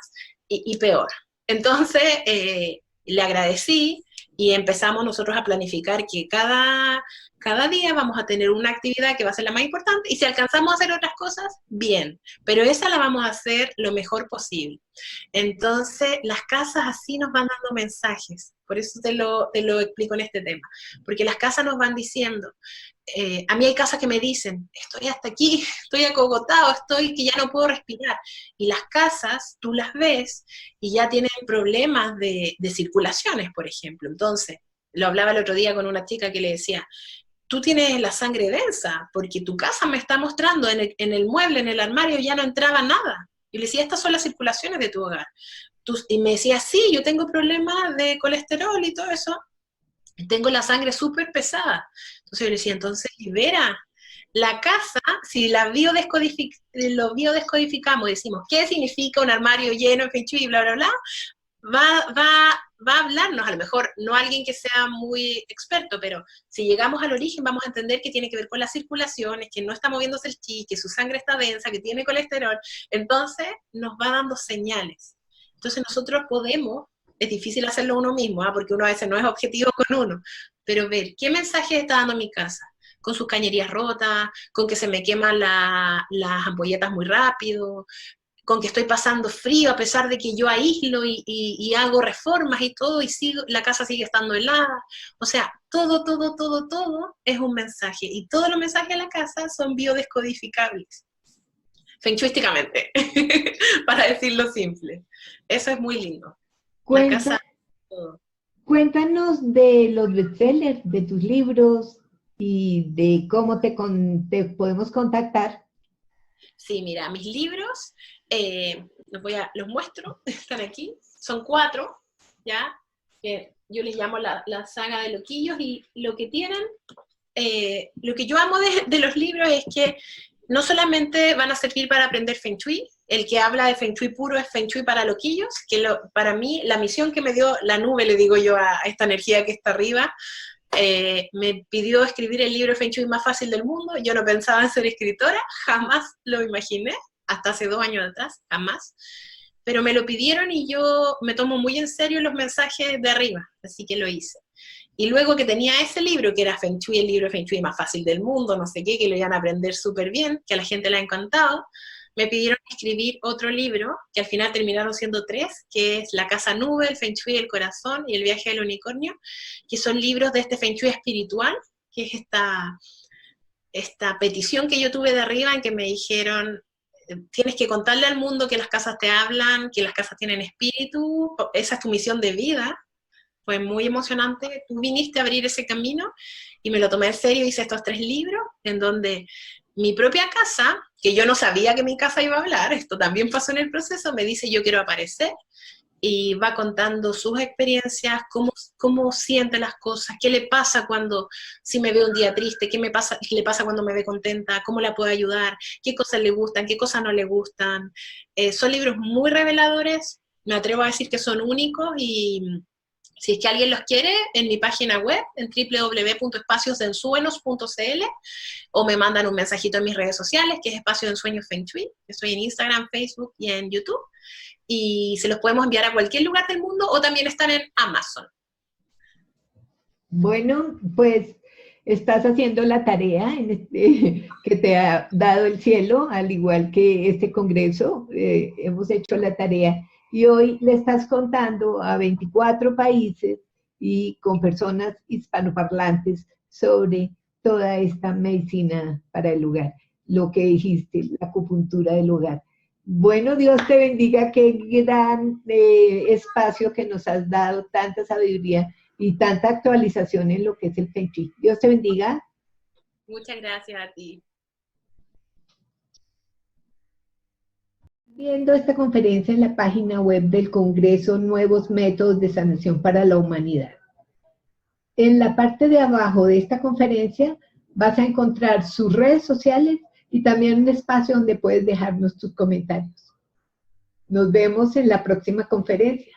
Speaker 2: y peor. Entonces le agradecí y empezamos nosotros a planificar que cada día vamos a tener una actividad que va a ser la más importante, y si alcanzamos a hacer otras cosas, bien, pero esa la vamos a hacer lo mejor posible. Entonces, las casas así nos van dando mensajes, por eso te lo explico en este tema, porque las casas nos van diciendo, a mí hay casas que me dicen, estoy hasta aquí, estoy acogotado, estoy que ya no puedo respirar, y las casas, tú las ves, y ya tienen problemas de circulaciones, por ejemplo. Entonces, lo hablaba el otro día con una chica que le decía, tú tienes la sangre densa, porque tu casa me está mostrando en el mueble, en el armario, ya no entraba nada. Y le decía, estas son las circulaciones de tu hogar. Y me decía, sí, yo tengo problemas de colesterol y todo eso, tengo la sangre súper pesada. Entonces yo le decía, entonces libera. La casa, si lo biodescodificamos, decimos, ¿qué significa un armario lleno de feng shui, bla, bla, bla? Va a hablarnos, a lo mejor no alguien que sea muy experto, pero si llegamos al origen vamos a entender que tiene que ver con las circulaciones, que no está moviéndose el chi, que su sangre está densa, que tiene colesterol, entonces nos va dando señales. Entonces nosotros podemos, es difícil hacerlo uno mismo, porque uno a veces no es objetivo con uno, pero ver qué mensaje está dando mi casa, con sus cañerías rotas, con que se me queman las ampolletas muy rápido, con que estoy pasando frío a pesar de que yo aíslo y hago reformas y todo, y la casa sigue estando helada. O sea, todo es un mensaje, y todos los mensajes de la casa son biodescodificables, feng shuísticamente, para decirlo simple. Eso es muy lindo. La casa...
Speaker 1: Cuéntanos de los bestsellers, de tus libros y de cómo te podemos contactar.
Speaker 2: Sí, mira, mis libros, los muestro, están aquí, son 4, ¿ya? Que yo les llamo la saga de loquillos, y lo que tienen, lo que yo amo de los libros es que no solamente van a servir para aprender Feng Shui, el que habla de Feng Shui puro es Feng Shui para loquillos, que para mí la misión que me dio la nube, le digo yo a esta energía que está arriba, me pidió escribir el libro Feng Shui más fácil del mundo. Yo no pensaba en ser escritora, jamás lo imaginé, hasta hace 2 años atrás, jamás, pero me lo pidieron y yo me tomo muy en serio los mensajes de arriba, así que lo hice. Y luego que tenía ese libro, que era Feng Shui, el libro Feng Shui más fácil del mundo, no sé qué, que lo iban a aprender súper bien, que a la gente le ha encantado, me pidieron escribir otro libro, que al final terminaron siendo 3, que es La Casa Nube, el Feng Shui del Corazón y el Viaje del Unicornio, que son libros de este Feng Shui espiritual, que es esta petición que yo tuve de arriba, en que me dijeron, tienes que contarle al mundo que las casas te hablan, que las casas tienen espíritu, esa es tu misión de vida. Fue muy emocionante, tú viniste a abrir ese camino, y me lo tomé en serio, hice estos 3 libros, en donde mi propia casa, que yo no sabía que mi casa iba a hablar, esto también pasó en el proceso, me dice yo quiero aparecer, y va contando sus experiencias, cómo siente las cosas, qué le pasa si me ve un día triste, qué le pasa cuando me ve contenta, cómo la puedo ayudar, qué cosas le gustan, qué cosas no le gustan. Son libros muy reveladores, me atrevo a decir que son únicos, y si es que alguien los quiere, en mi página web, en www.espaciosensueños.cl, o me mandan un mensajito en mis redes sociales, que es Espacio de Ensueños Feng Shui. Estoy en Instagram, Facebook y en YouTube, y se los podemos enviar a cualquier lugar del mundo, o también están en Amazon.
Speaker 1: Bueno, pues estás haciendo la tarea que te ha dado el cielo, al igual que este congreso, hemos hecho la tarea. Y hoy le estás contando a 24 países y con personas hispanoparlantes sobre toda esta medicina para el hogar, lo que dijiste, la acupuntura del hogar. Bueno, Dios te bendiga, qué gran espacio que nos has dado, tanta sabiduría y tanta actualización en lo que es el Feng Shui. Dios te bendiga.
Speaker 2: Muchas gracias a ti.
Speaker 1: Viendo esta conferencia en la página web del Congreso Nuevos Métodos de Sanación para la Humanidad. En la parte de abajo de esta conferencia vas a encontrar sus redes sociales y también un espacio donde puedes dejarnos tus comentarios. Nos vemos en la próxima conferencia.